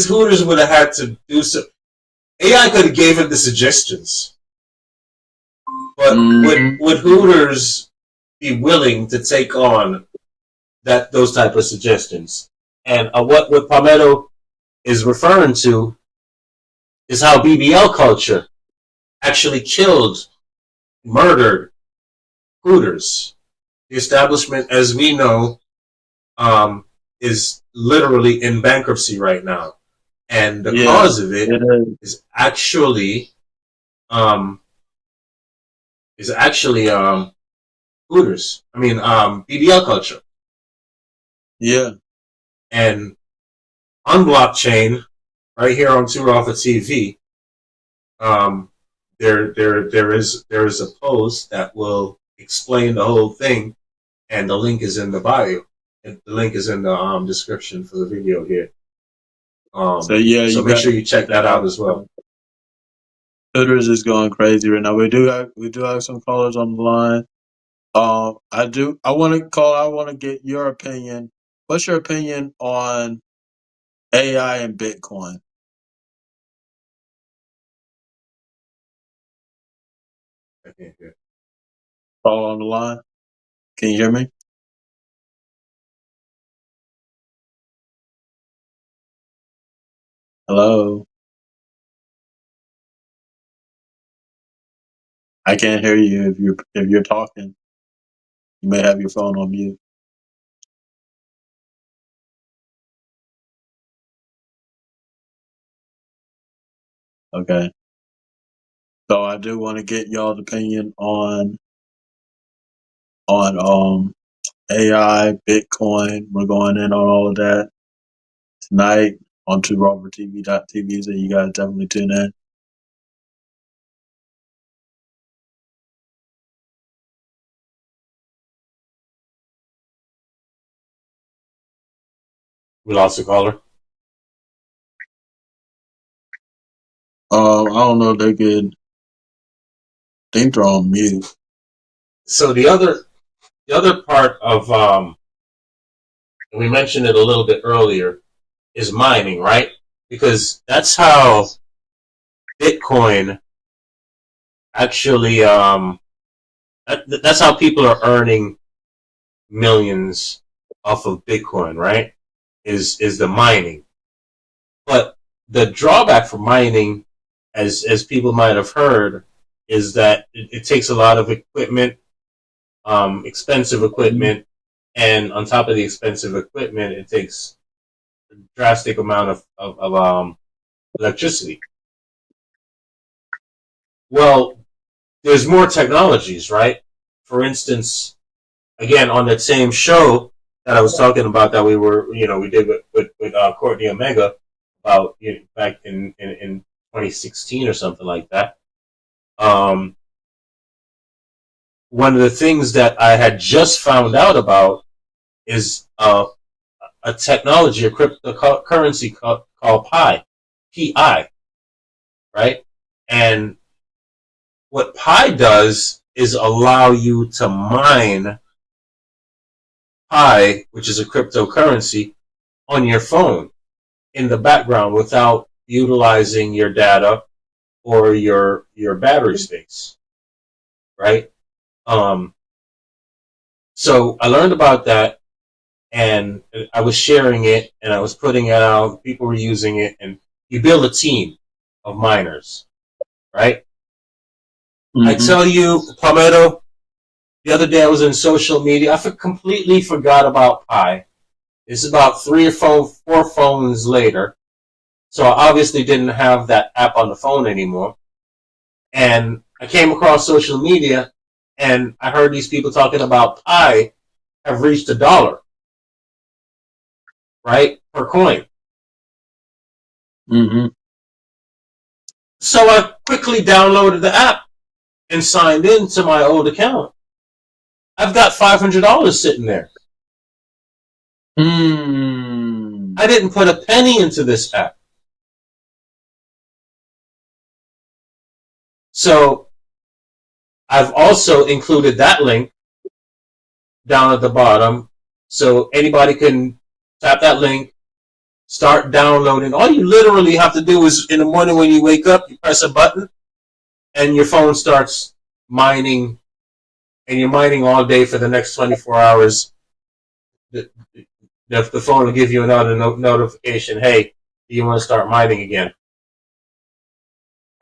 Hooters would have had to do so. AI could have gave it the suggestions, but would Hooters be willing to take on those type of suggestions? And what Palmetto is referring to is how BBL culture actually murdered Hooters. The establishment, as we know, is literally in bankruptcy right now, and the cause of it is actually Hooters. I mean, BBL culture. Yeah, and on blockchain, right here on Two Alpha TV, there is a post that will explain the whole thing, and the link is in the bio. And the link is in the description for the video here. So make sure you check that out as well. Hooters is going crazy right now. We do have some callers on the line. I want to get your opinion. What's your opinion on AI and Bitcoin? I can't hear. Call on the line. Can you hear me? Hello. I can't hear you if you're talking. You may have your phone on mute. Okay. So I do want to get y'all's opinion on AI, Bitcoin. We're going in on all of that tonight on TwoRoverTV.tv, so you guys definitely tune in. We lost a caller. I don't know if they could. I think they're on mute. So the other part of we mentioned it a little bit earlier, is mining, right? Because that's how Bitcoin actually that's how people are earning millions off of Bitcoin, right? Is the mining. But the drawback for mining, as people might have heard, is that it takes a lot of equipment, expensive equipment, and on top of the expensive equipment, it takes a drastic amount of electricity. Well, there's more technologies, right? For instance, again, on that same show that I was talking about that we did with Courtney Omega about back in 2016 or something like that. One of the things that I had just found out about is a technology, a cryptocurrency called Pi, right? And what Pi does is allow you to mine Pi, which is a cryptocurrency, on your phone in the background without utilizing your data or your battery space, right? So I learned about that, and I was sharing it, and I was putting it out. People were using it, and you build a team of miners, right? I tell you, Palmetto, the other day I was in social media. I completely forgot about Pi. It's about 4 phones later. So I obviously didn't have that app on the phone anymore. And I came across social media, and I heard these people talking about Pi have reached $1, right, per coin. So I quickly downloaded the app and signed in to my old account. I've got $500 sitting there. I didn't put a penny into this app. So I've also included that link down at the bottom, so anybody can tap that link, start downloading. All you literally have to do is in the morning when you wake up, you press a button, and your phone starts mining, and you're mining all day for the next 24 hours. The phone will give you another notification, hey, do you want to start mining again?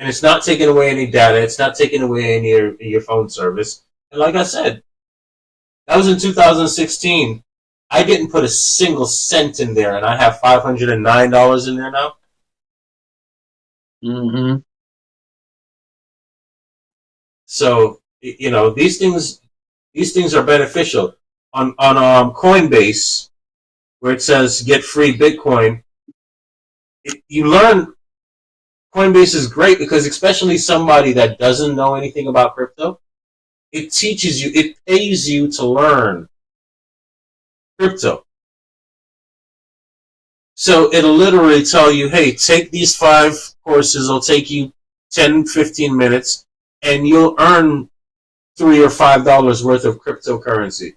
And it's not taking away any data. It's not taking away any of your phone service. And like I said, that was in 2016. I didn't put a single cent in there, and I have $509 in there now. So these things are beneficial. On Coinbase, where it says get free Bitcoin, you learn. Coinbase is great because especially somebody that doesn't know anything about crypto, it teaches you, it pays you to learn crypto. So it'll literally tell you, hey, take these 5 courses, it'll take you 10, 15 minutes, and you'll earn $3 or $5 worth of cryptocurrency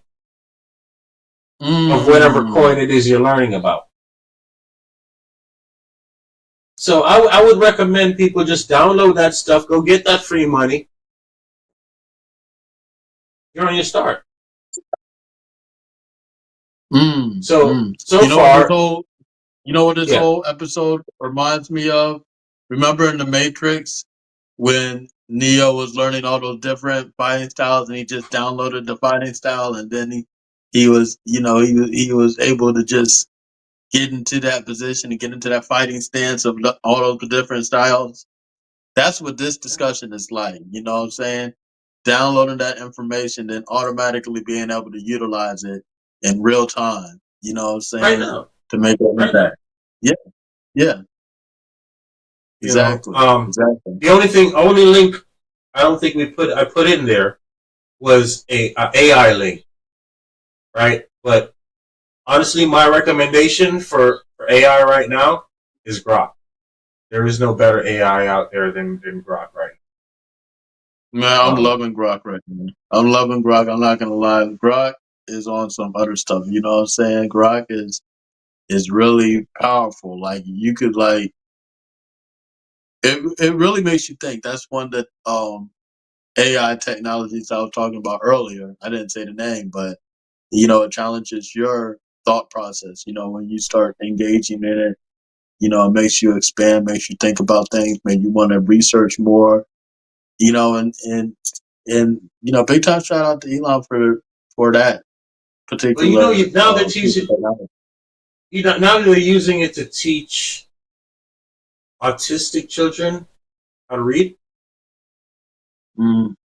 of whatever coin it is you're learning about. So I would recommend people just download that stuff, go get that free money. You're on your start. So far, you know what this whole episode reminds me of? Remember in The Matrix when Neo was learning all those different fighting styles, and he just downloaded the fighting style, and then he was able to just get into that position and get into that fighting stance of all those different styles. That's what this discussion is like. You know what I'm saying? Downloading that information, then automatically being able to utilize it in real time. You know what I'm saying? Right now. To make an impact. Yeah, yeah. Exactly. Exactly. The only link I don't think I put in there was a AI link, right? But honestly, my recommendation for AI right now is Grok. There is no better AI out there than Grok right now. Man, I'm loving Grok right now. I'm loving Grok. I'm not gonna lie. Grok is on some other stuff. You know what I'm saying? Grok is really powerful. Like you could like it really makes you think. That's one that AI technologies I was talking about earlier. I didn't say the name, but it challenges your thought process. When you start engaging in it, it makes you expand, makes you think about things, makes you want to research more. And big time shout out to Elon for that particular. Well, now that now they're using it to teach autistic children how to read. Mm.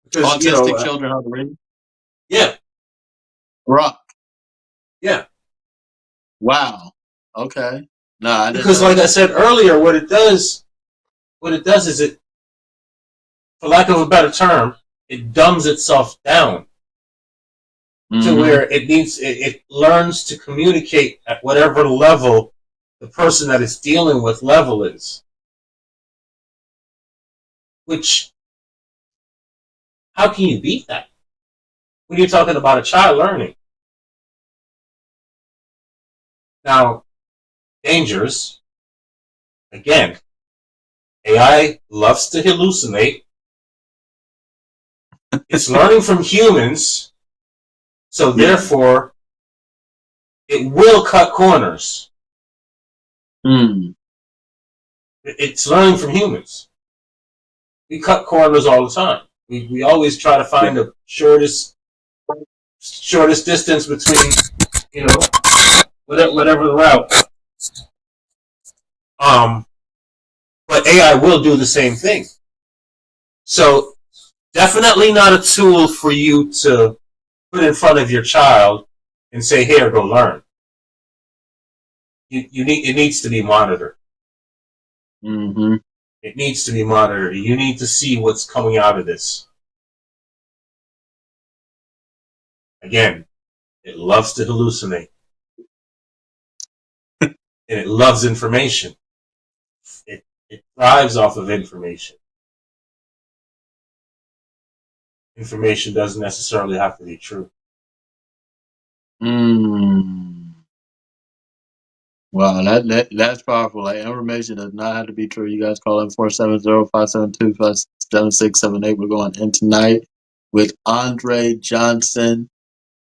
Because, autistic children how to read? Yeah. Rock. Yeah. Wow. Okay. No, I didn't. Because, like I said earlier, what it does is it, for lack of a better term, it dumbs itself down to where it learns to communicate at whatever level the person that it's dealing with level is. Which, how can you beat that when you're talking about a child learning? Now, dangers. Again, AI loves to hallucinate. It's learning from humans, so therefore, it will cut corners. It's learning from humans. We cut corners all the time. We always try to find the shortest distance between, whatever the route. But AI will do the same thing. So definitely not a tool for you to put in front of your child and say, "Here, go learn." It needs to be monitored. It needs to be monitored. You need to see what's coming out of this. Again, it loves to hallucinate. And it loves information. It thrives off of information. Information doesn't necessarily have to be true. Wow, that's powerful. Like, information does not have to be true. You guys call in 470-572-7678. We're going in tonight with Andre Johnson,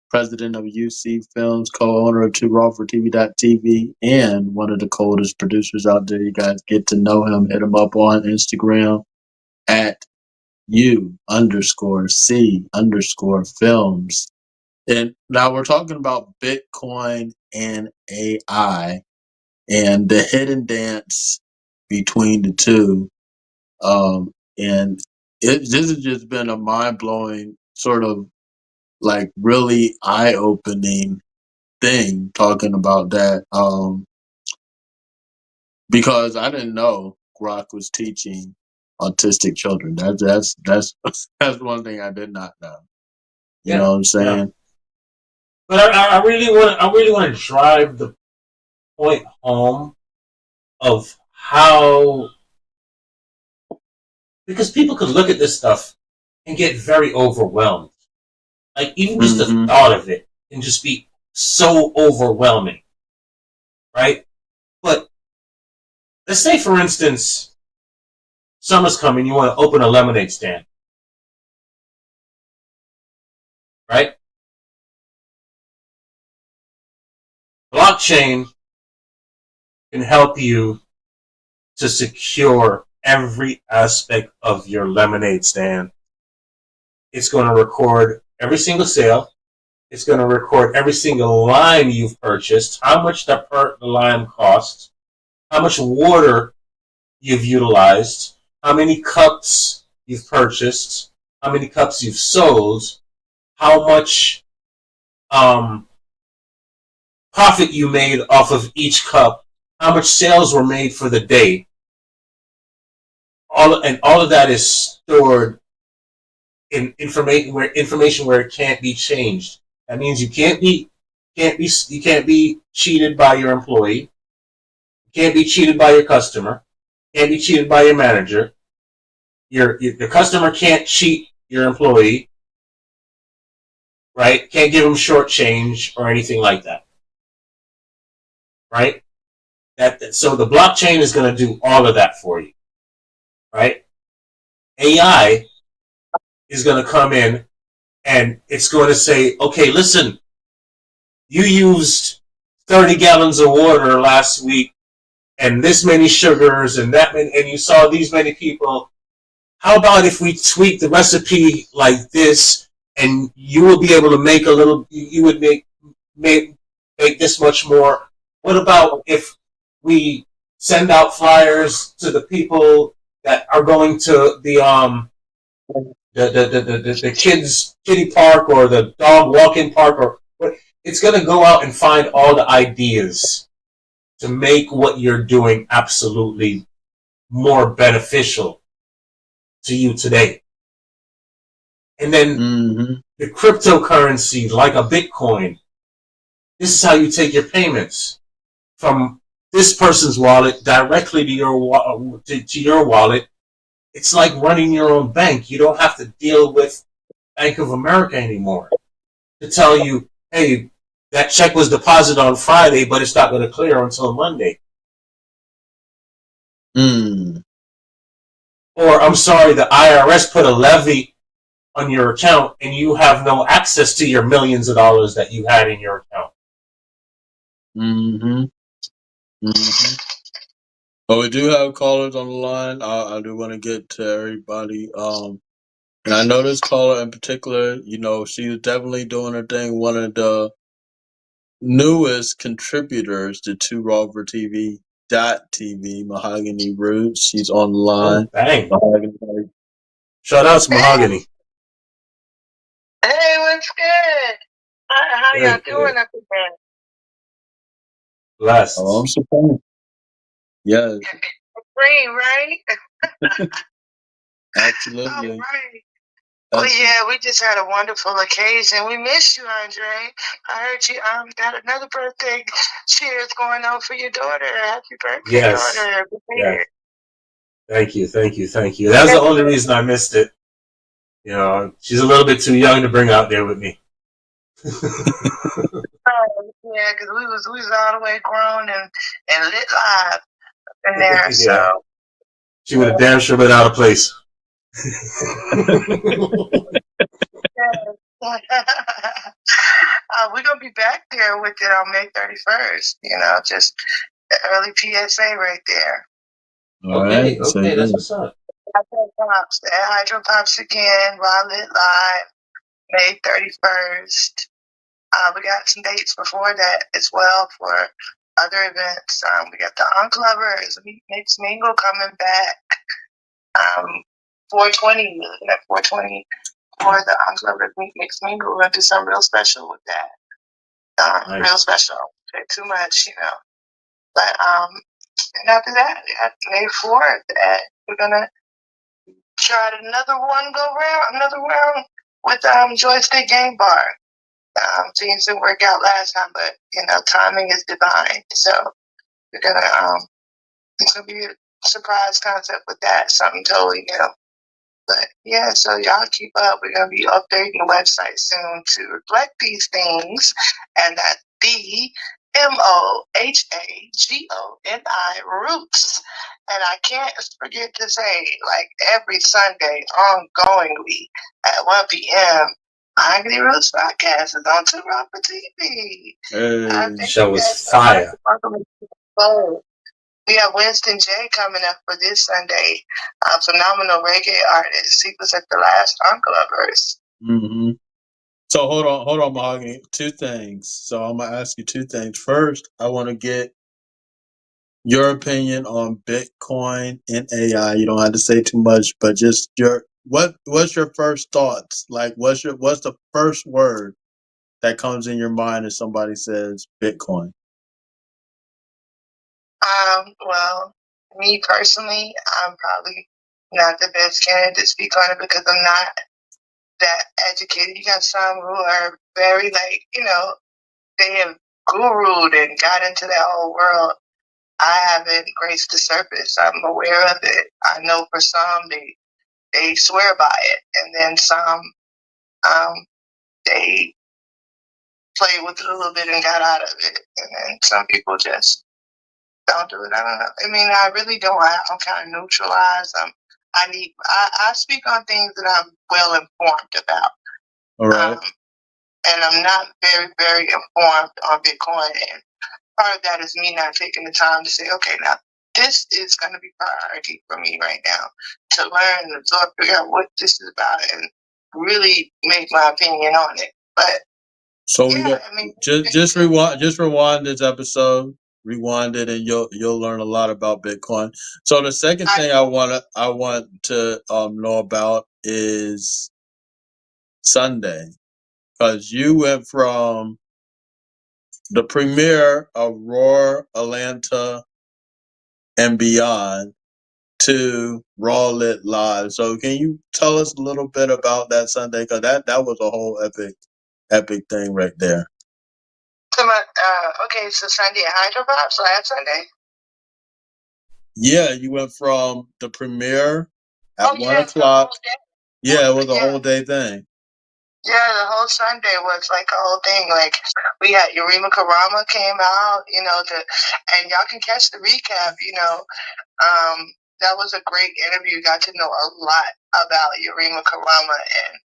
president of UC Films, co-owner of 2RawForTV.tv, and one of the coldest producers out there. You guys get to know him. Hit him up on Instagram at U_C_films. And now we're talking about Bitcoin and AI and the hidden dance between the two. And this has just been a mind-blowing sort of like really eye-opening thing talking about that. Because I didn't know Grok was teaching autistic children. That's that's one thing I did not know. You know what I'm saying? Yeah. But I really want to drive the point home of how, because people could look at this stuff and get very overwhelmed. Like, even just the thought of it can just be so overwhelming, right? But let's say, for instance, summer's coming, you want to open a lemonade stand, right? Blockchain can help you to secure every aspect of your lemonade stand. It's going to record every single sale. It's going to record every single lime you've purchased, how much the lime costs, how much water you've utilized, how many cups you've purchased, how many cups you've sold, how much profit you made off of each cup, how much sales were made for the day. All of that is stored in information where it can't be changed. That means you can't be cheated by your employee. You can't be cheated by your customer. You can't be cheated by your manager. Your customer can't cheat your employee, right? Can't give them short change or anything like that, right? So the blockchain is going to do all of that for you, right? AI is going to come in and it's going to say, okay, listen, you used 30 gallons of water last week and this many sugars and that many, and you saw these many people. How about if we tweak the recipe like this, and you will be able to make a little? You would make this much more. What about if we send out flyers to the people that are going to the kids kiddie park or the dog walking park, or it's going to go out and find all the ideas to make what you're doing absolutely more beneficial to you today. And then the cryptocurrency, like a Bitcoin, this is how you take your payments from this person's wallet directly to your wallet. It's like running your own bank. You don't have to deal with Bank of America anymore to tell you, hey, that check was deposited on Friday, but it's not going to clear until Monday. Or, I'm sorry, the IRS put a levy on your account and you have no access to your millions of dollars that you had in your account. Well, we do have callers on the line. I do want to get to everybody. And I know this caller in particular, she was definitely doing her thing. One of the newest contributors to Two Raw for TV.tv, Mahogany Roots. She's on the line. Oh, dang. Mahogany. Shout out to Mahogany. Hey, what's good? How y'all doing up there? Blessed. Oh, I'm surprised. Yes. Green, right? Absolutely. All right. Well, yeah, we just had a wonderful occasion. We missed you, Andre. I heard you got another birthday cheers going on for your daughter. Happy birthday, daughter. Yes. Thank you. That's the only reason I missed it. She's a little bit too young to bring out there with me. Yeah, because we was all the way grown and lit live in there. So she would have damn sure been out of place. We're gonna be back there with it on May 31st. Just the early PSA right there. Okay, that's what's up. The Hydro Pops again, Raw Lit Live, May 31st. We got some dates before that as well for other events. We got the Unclovers, Mix Mingle coming back. 420, we're looking at 420 for the Unclovers Mix Mingle. We're going to do something real special with that. Nice. Real special. Too much, But and after that, at May 4th, we're going to try another round with Joystick Game Bar. Things didn't work out last time, but timing is divine. So we're gonna it's gonna be a surprise concept with that, something totally new. But yeah, so y'all keep up. We're gonna be updating the website soon to reflect these things, and that's MOHAGONI Roots. And I can't forget to say, like every Sunday, ongoingly at 1 p.m. Mahogany Roots Podcast is on Two Raw for TV. The show is fire. We have Winston J coming up for this Sunday. Phenomenal reggae artist. He was at the last Unclovers. So hold on, Mahogany. Two things. So I'm gonna ask you two things. First, I want to get your opinion on Bitcoin and AI. You don't have to say too much, but just what's your first thoughts? Like, what's the first word that comes in your mind if somebody says Bitcoin? Well, me personally, I'm probably not the best candidate to speak on it because I'm not that educated. You got some who are very they have gurued and got into that whole world. I haven't graced the surface. I'm aware of it. I know for some they swear by it, and then some they played with it a little bit and got out of it, and then some people just don't do it. I don't know. I mean, I really don't. I'm kind of neutralized. I speak on things that I'm well informed about. All right. And I'm not very, very informed on Bitcoin. And part of that is me not taking the time to say, okay, now this is going to be priority for me right now to learn and absorb, figure out what this is about, and really make my opinion on it. But so just rewind this episode, rewind it, and you'll learn a lot about Bitcoin. So the second thing I want to know about is Sunday, because you went from the premiere of Roar, Atlanta, and Beyond to Raw Lit Live. So can you tell us a little bit about that Sunday? Because that was a whole epic thing right there. So Sunday at Hyderabad, so last Sunday? Yeah, you went from the premiere at 1 o'clock. Yeah, it was a whole day thing. Yeah, the whole Sunday was like a whole thing. Like we had Yurima Karama came out, and y'all can catch the recap. That was a great interview. Got to know a lot about Yurima Karama and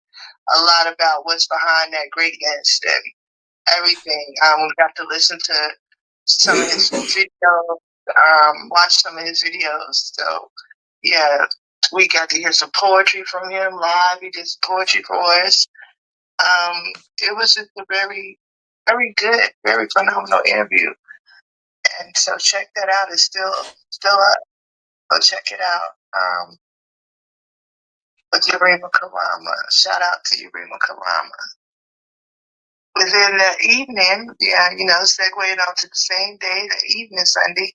a lot about what's behind that greatness and everything. We got to listen to some of his videos, watch some of his videos. So yeah, we got to hear some poetry from him live. He did some poetry for us. It was just a very, very good, very phenomenal interview. And so check that out. It's still up. So check it out. With Yurima Karama. Shout out to Yurima Karama. Within the evening, segueing on to the same day, the evening Sunday,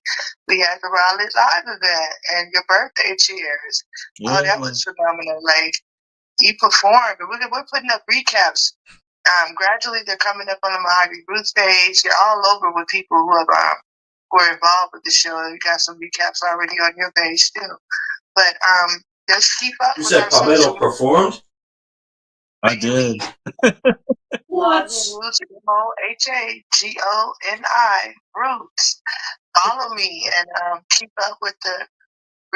we had the Raleigh Live event and your birthday cheers. Yeah. Oh, that was phenomenal. Like, you performed. We're putting up recaps. Gradually, they're coming up on the Mahogany Roots page. They're all over with people who have were involved with the show. You got some recaps already on your page too. But just keep up. You said Palmetto performed? I did. What? HAGONI Roots. Follow me and keep up with the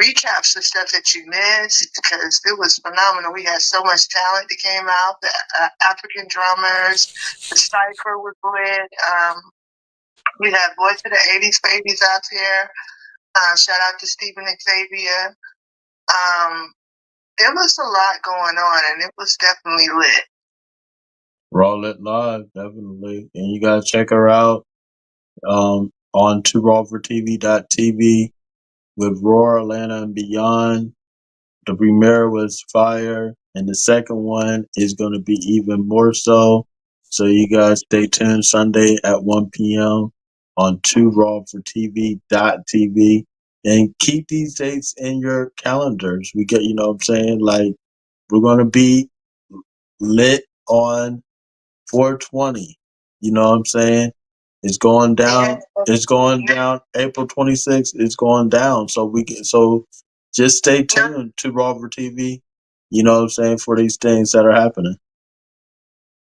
recaps and stuff that you missed because it was phenomenal. We had so much talent that came out. The African drummers, the cipher was lit. We had Voice of the 80s babies out there. Shout out to Stephen Xavier. There was a lot going on, and it was definitely lit. Raw Lit Live, definitely. And you guys check her out on TwoRawForTV.tv with Roar, Atlanta, and Beyond. The premiere was fire, and the second one is going to be even more so. So you guys stay tuned Sunday at 1 p.m. on TwoRawForTV.tv. And keep these dates in your calendars. We get, what I'm saying? Like, we're going to be lit on 420. You know what I'm saying? It's going down. It's going down. April 26th. It's going down. So just stay tuned to Rover TV. You know what I'm saying, for these things that are happening.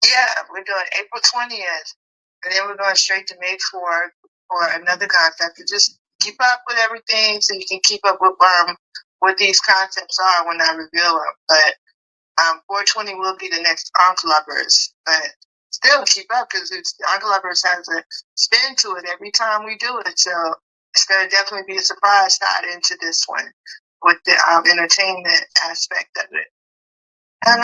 Yeah, we're doing April 20th, and then we're going straight to May 4th for another concept. To just keep up with everything, so you can keep up with what these concepts are when I reveal them. But 420 will be the next Ankh Lovers, but still keep up because Ankh Lovers has a spin to it every time we do it. So it's going to definitely be a surprise tied into this one with the entertainment aspect of it. And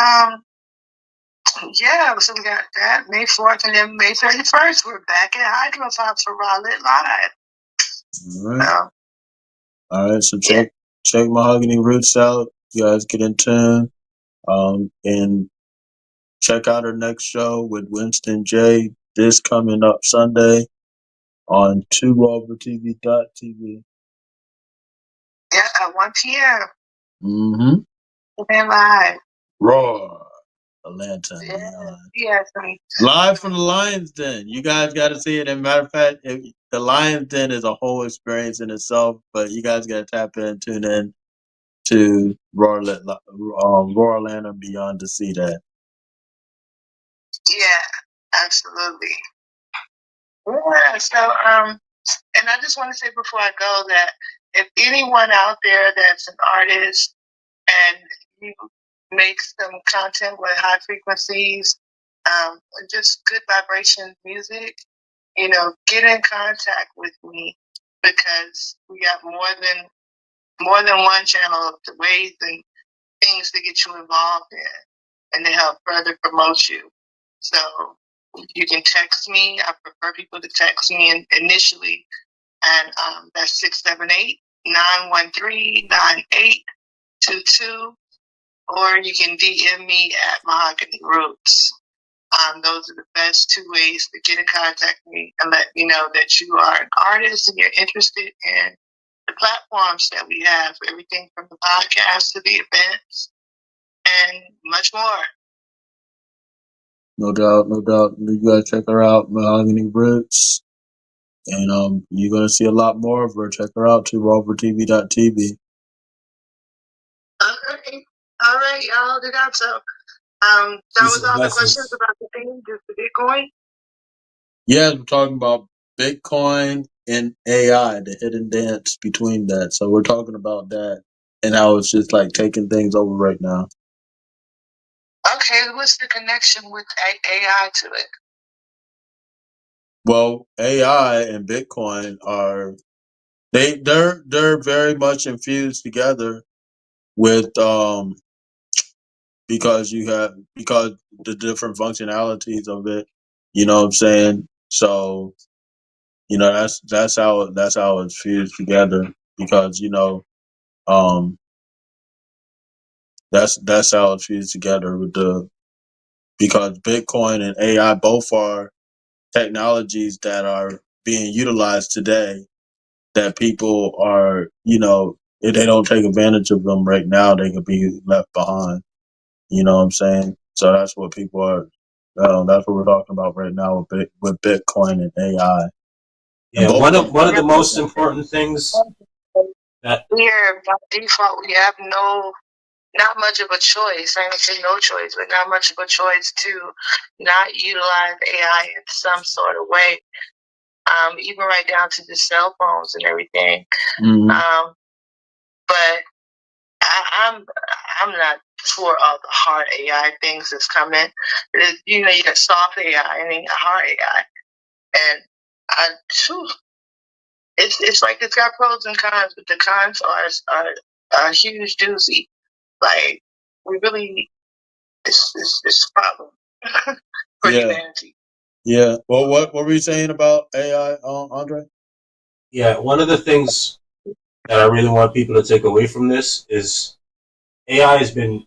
so we got that May 4th, and then May 31st we're back at Hydro Pops for Raw Lit Live. All right. So check Mahogany Roots out. You guys get in tune. And check out our next show with Winston J. This coming up Sunday on 2rovertv.tv. Yeah, at 1 p.m. Mm-hmm. And live. Roar. Atlanta. Yeah. Live from the Lions Den. You guys got to see it. As a matter of fact, the Lions Den is a whole experience in itself, but you guys got to tap in and tune in to Roar Atlanta and Beyond to see that. Yeah, absolutely. Yeah, so, and I just want to say before I go that if anyone out there that's an artist and you make some content with high frequencies, just good vibration music, get in contact with me because we got more than one channel of the ways and things to get you involved in and to help further promote you. So you can text me. I prefer people to text me initially, and that's 678-913-9822, or you can DM me at Mahogany Roots. Those are the best two ways to get in contact with me and let me know that you are an artist and you're interested in the platforms that we have, everything from the podcast to the events and much more. No doubt. You gotta check her out, Mahogany Roots. And you're gonna see a lot more of her. Check her out, 2rovertv.tv. All right, y'all. Did that so? That was all the questions about the thing, just the Bitcoin. Yeah, we're talking about Bitcoin and AI, the hidden dance between that. So we're talking about that and how it's just like taking things over right now. Okay, what's the connection with AI to it? Well, AI and Bitcoin are they're very much infused together with because the different functionalities of it, you know what I'm saying? So, that's how it's fused together because, that's how it's fused together because Bitcoin and AI both are technologies that are being utilized today that people are, if they don't take advantage of them right now, they could be left behind. You know what I'm saying? So that's what people are. That's what we're talking about right now with Bitcoin and AI. Yeah, one of the most important things that here by default we have not much of a choice. I ain't gonna say no choice, but not much of a choice to not utilize AI in some sort of way. Even right down to the cell phones and everything. Mm-hmm. But I'm not for all the hard AI things that's coming. You got soft AI and then you got hard AI, and it's like it's got pros and cons, but the cons are a huge doozy. Like we really, it's a problem for humanity. Yeah. Well, what were you saying about AI, Andre? Yeah, one of the things that I really want people to take away from this is AI has been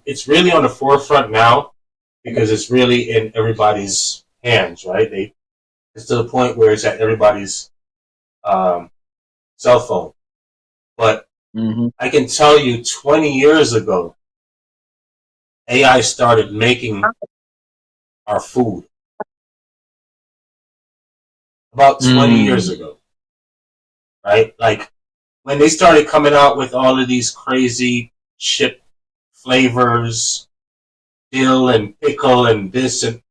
it's really on the forefront now because it's really in everybody's hands, right? It's to the point where it's at everybody's cell phone. But I can tell you 20 years ago, AI started making our food. About 20 years ago, right? Like when they started coming out with all of these crazy chip flavors, dill and pickle and this, and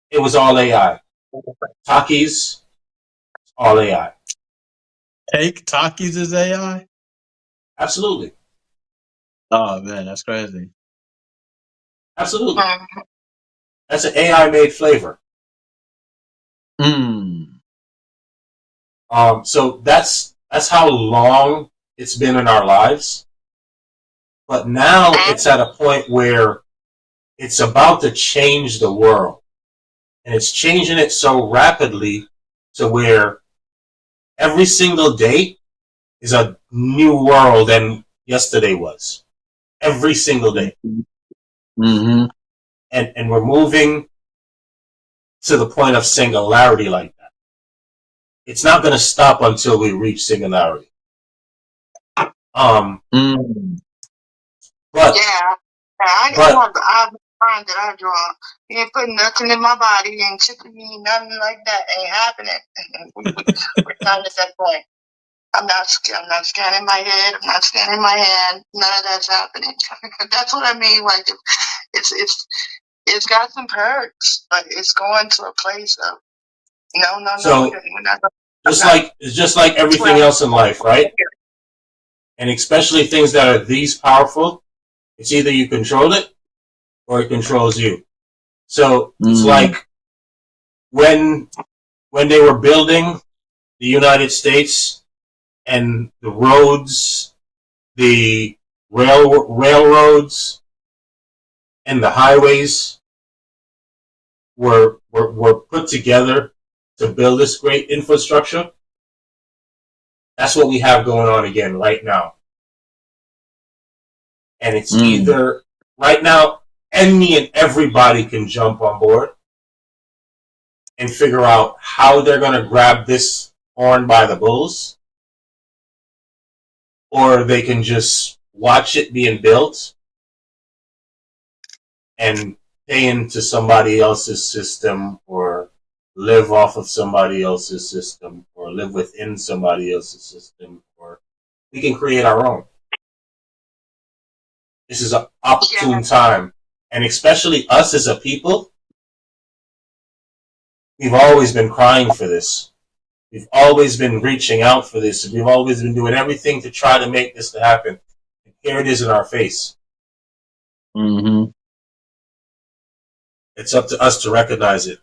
it was all AI. Takis, all AI. Takis is AI? Absolutely. Oh man, that's crazy. Absolutely. That's an AI made flavor. So that's how long it's been in our lives. But now it's at a point where it's about to change the world. And it's changing it so rapidly to where every single day is a new world than yesterday was. Every single day. Mm-hmm. And we're moving to the point of singularity like that. It's not going to stop until we reach singularity. Mm. But yeah, I have the line that I draw. You ain't putting nothing in my body, and chicken me, nothing like that ain't happening. We're not at that point. I'm not scanning my head. I'm not scanning my hand. None of that's happening. That's what I mean. Like it's got some perks, but it's going to a place of no. So We're not. just like everything else in life, right? And especially things that are these powerful, it's either you control it or it controls you. So it's like when they were building the United States and the roads, the railroads, and the highways were put together to build this great infrastructure. That's what we have going on again right now. And it's either right now any and everybody can jump on board and figure out how they're going to grab this horn by the bulls, or they can just watch it being built and pay into somebody else's system, or live off of somebody else's system, or live within somebody else's system, or we can create our own. This is an opportune time. And especially us as a people, we've always been crying for this. We've always been reaching out for this. We've always been doing everything to try to make this to happen. And here it is in our face. Mm-hmm. It's up to us to recognize it.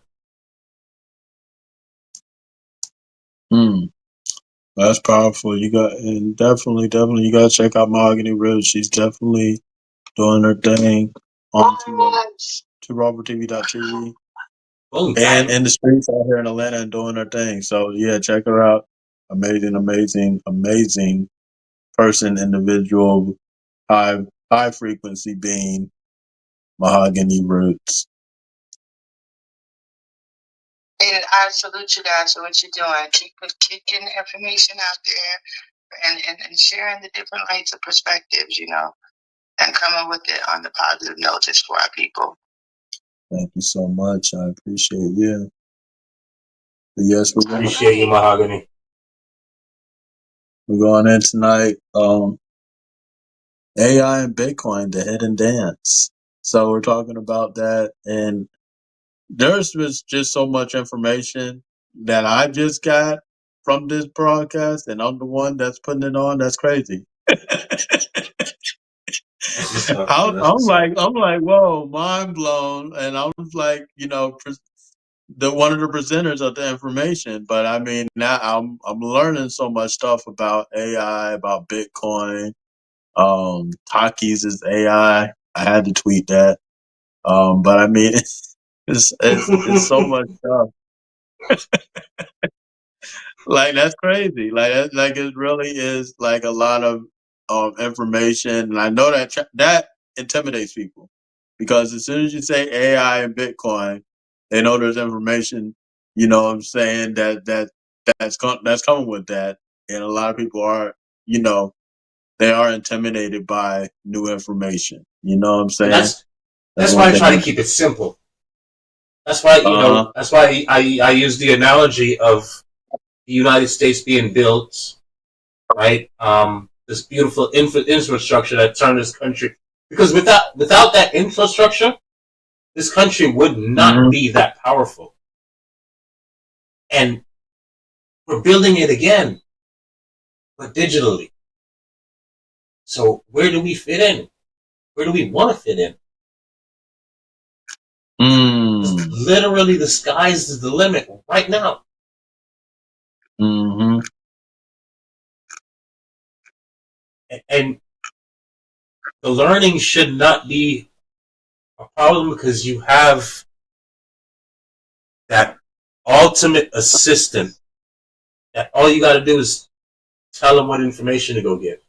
That's powerful. You got, and definitely, you got to check out Mahogany Ridge. She's definitely doing her thing on TwoRobberTV.tv. And in the streets out here in Atlanta and doing her thing. So yeah, check her out. Amazing person, individual, high frequency being, Mahogany Roots. And I salute you guys for what you're doing. Keep getting information out there and sharing the different lights of perspectives, and coming with it on the positive notice for our people. Thank you so much. I appreciate you. But yes, we're going appreciate you, Mahogany. We're going in tonight. AI and Bitcoin, the hidden dance. So we're talking about that, and there's just so much information that I just got from this broadcast, and I'm the one that's putting it on. That's crazy. I'm like, whoa, mind blown, and I was like, the one of the presenters of the information. But I mean, now I'm learning so much stuff about AI, about Bitcoin. Takis is AI. I had to tweet that. But I mean, it's so much stuff. Like that's crazy. Like it really is like a lot of information, and I know that intimidates people because as soon as you say AI and Bitcoin, they know there's information. You know what I'm saying that's coming with that, and a lot of people are they are intimidated by new information. You know what I'm saying? That's why I try to keep it simple. That's why that's why I use the analogy of the United States being built, right? This beautiful infrastructure that turned this country, because without that infrastructure, this country would not be that powerful. And we're building it again, but digitally. So where do we fit in? Where do we want to fit in? Literally, the sky's is the limit right now. And the learning should not be a problem because you have that ultimate assistant that all you got to do is tell them what information to go get.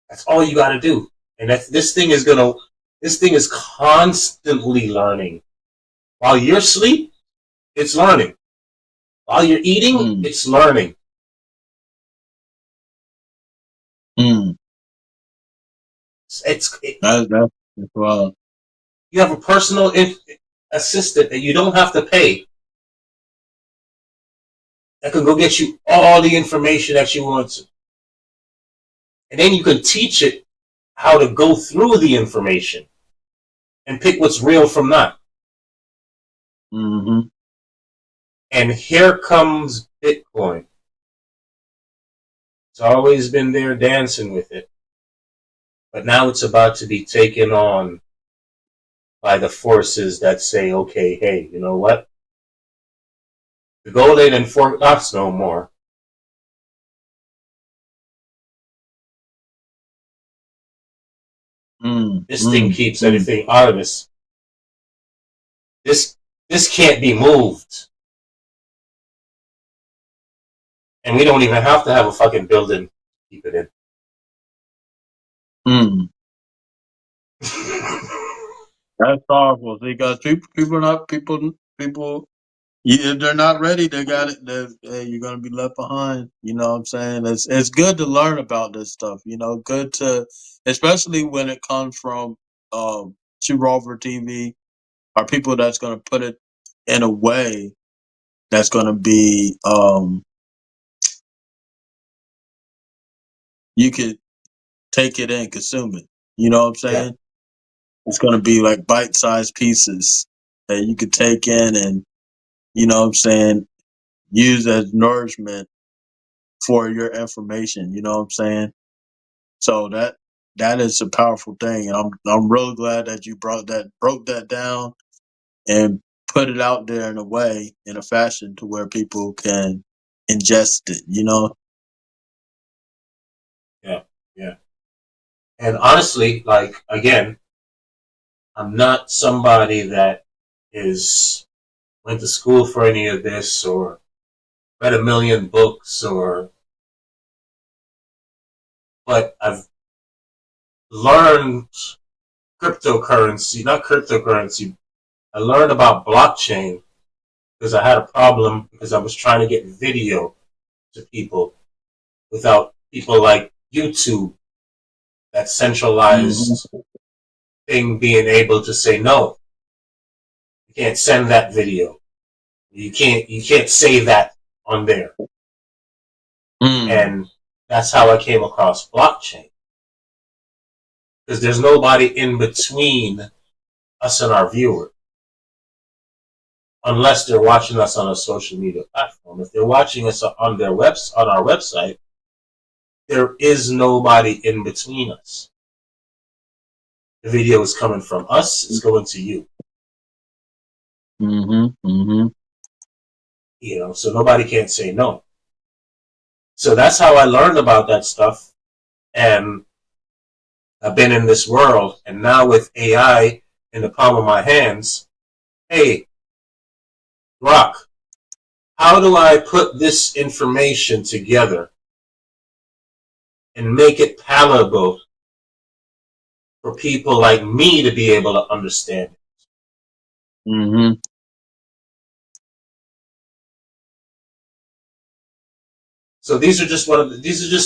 That's all you got to do. And this thing is constantly learning. While you're asleep, it's learning. While you're eating, it's learning. That's well. You have a personal assistant that you don't have to pay that can go get you all the information that you want to. And then you can teach it how to go through the information and pick what's real from that. Mm-hmm. And here comes Bitcoin. It's always been there dancing with it. But now it's about to be taken on by the forces that say, okay, hey, you know what? The gold ain't in Fort Knox no more. This thing keeps anything out of us. This can't be moved. And we don't even have to have a fucking building to keep it in. That's powerful. See, because if they're not ready, they got it. You're gonna be left behind. You know what I'm saying? It's good to learn about this stuff. You know, good to, especially when it comes from Two Rover TV, or people that's gonna put it in a way that's gonna be you could take it in, consume it. You know what I'm saying? Yeah. It's gonna be like bite-sized pieces that you could take in and, you know what I'm saying, use as nourishment for your information. You know what I'm saying? So that is a powerful thing, and I'm really glad that you broke that down and put it out there in a way, in a fashion to where people can ingest it. You know? Yeah. And honestly, like, again, I'm not somebody that went to school for any of this or read a million books but I've learned not cryptocurrency. I learned about blockchain because I had a problem because I was trying to get video to people without people like YouTube, that centralized thing, being able to say, no, you can't send that video. You can't say that on there. And that's how I came across blockchain. Because there's nobody in between us and our viewer. Unless they're watching us on a social media platform. If they're watching us on our website, there is nobody in between us. The video is coming from us, it's going to you. You know, so nobody can't say no. So that's how I learned about that stuff. And I've been in this world, and now with AI in the palm of my hands, hey, Rock, how do I put this information together and make it palatable for people like me to be able to understand it? So these are just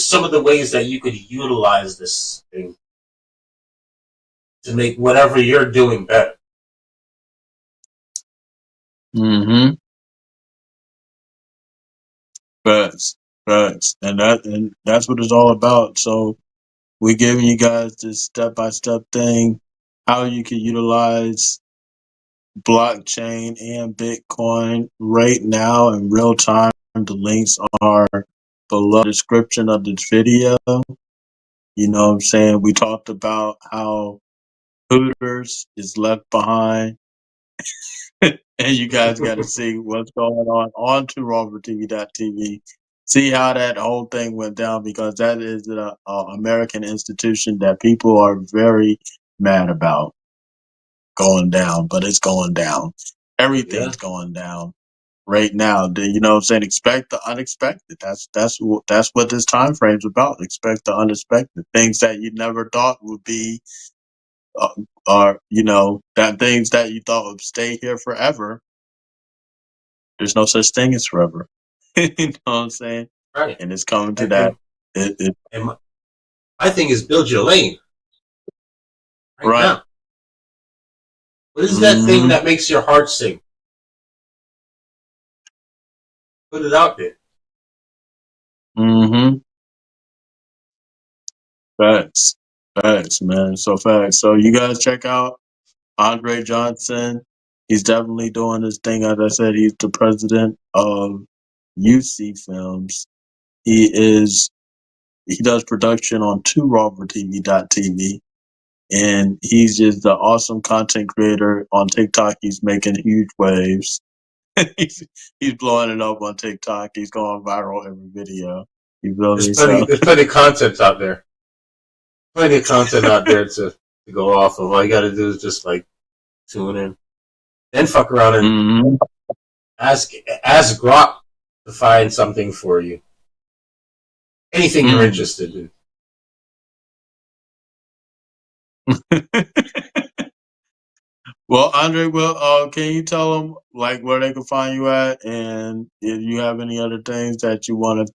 some of the ways that you could utilize this thing to make whatever you're doing better. Facts. And that's what it's all about. So we're giving you guys this step-by-step thing, how you can utilize blockchain and Bitcoin right now in real time. The links are below the description of this video. You know what I'm saying? We talked about how Hooters is left behind. And you guys got to see what's going on TwoRoverTV.tv. See how that whole thing went down, because that is an American institution that people are very mad about going down, but it's going down. Everything's going down. right now. You know what I'm saying? Expect the unexpected. That's what this time frame's about. Expect the unexpected. Things that you never thought would be, or you know, that things that you thought would stay here forever. There's no such thing as forever. You know what I'm saying? Right. And it's coming to that. And my thing is build your lane right now. What is that thing that makes your heart sing? Put it out there. Facts, man. So facts. So you guys check out Andre Johnson. He's definitely doing his thing. As I said, he's the president of UC Films. He does production on 2rawfortv.tv. And he's just the awesome content creator on TikTok. He's making huge waves. he's blowing it up on TikTok. He's going viral every video. There's plenty of content out there. Plenty of content out there to go off of. All you got to do is just like tune in, then fuck around and ask Grok to find something for you. Anything you're interested in. Well, Andre, can you tell them like where they can find you at, and if you have any other things that you want to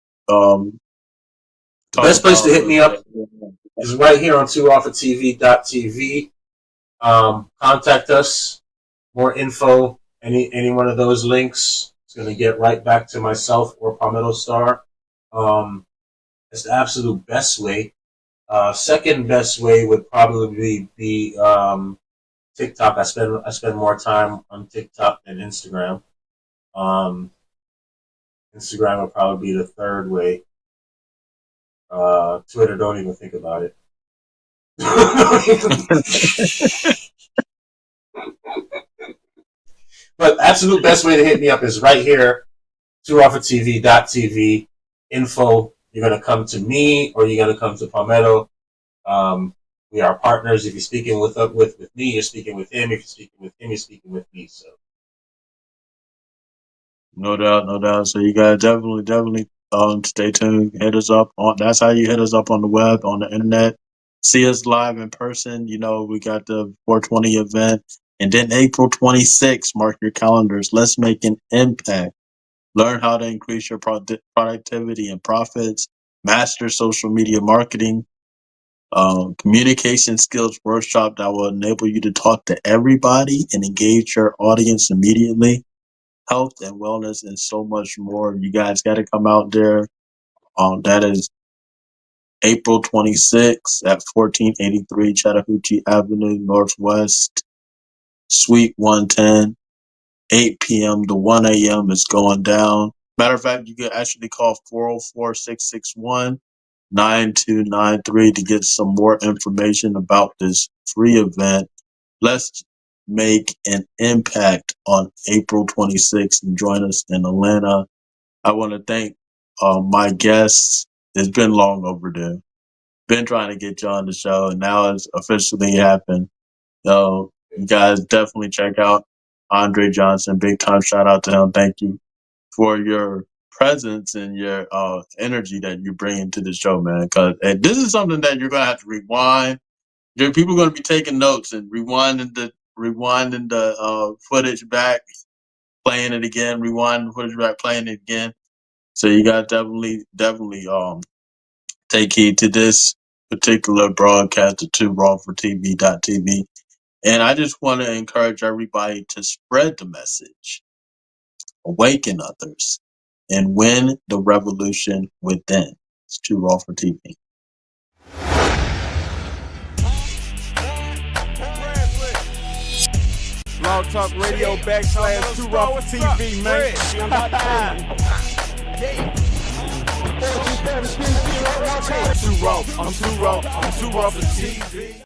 the best place to hit me up is right here on 2rawfortv.tv. Contact us. More info. Any one of those links is going to get right back to myself or Palmetto Star. It's the absolute best way. Second best way would probably be TikTok. I spend more time on TikTok than Instagram. Instagram would probably be the third way. Twitter, don't even think about it. But absolute best way to hit me up is right here, 2rawfortv.tv. Info. You're going to come to me or you're going to come to Palmetto. We are partners. If you're speaking with me, you're speaking with him. If you're speaking with him, you're speaking with me. So, no doubt. So you guys definitely stay tuned. Hit us up on. That's how you hit us up on the web, on the internet. See us live in person. You know, we got the 420 event, and then April 26th. Mark your calendars. Let's make an impact. Learn how to increase your productivity and profits. Master social media marketing. Communication skills workshop that will enable you to talk to everybody and engage your audience immediately. Health and wellness and so much more. You guys got to come out there. That is April 26th at 1483 Chattahoochee Avenue Northwest, Suite 110. 8 p.m. to 1 a.m. is going down. Matter of fact, you can actually call 404-661-9293 to get some more information about this free event. Let's make an impact on April 26th and join us in Atlanta. I want to thank my guests. It's been long overdue. Been trying to get you on the show, and now it's officially happened. So you guys definitely check out Andre Johnson. Big time shout out to him. Thank you for your presence and your energy that you bring into the show, man. Because this is something that you're gonna have to rewind. People are gonna be taking notes and rewinding the footage back, playing it again, rewinding the footage back, playing it again. So you got definitely take heed to this particular broadcast to 2rawfortv.tv. And I just want to encourage everybody to spread the message, awaken others, and win the revolution within. It's 2 Raw for TV. Blog Talk Radio / 2 Raw for TV, man. I'm too raw for TV.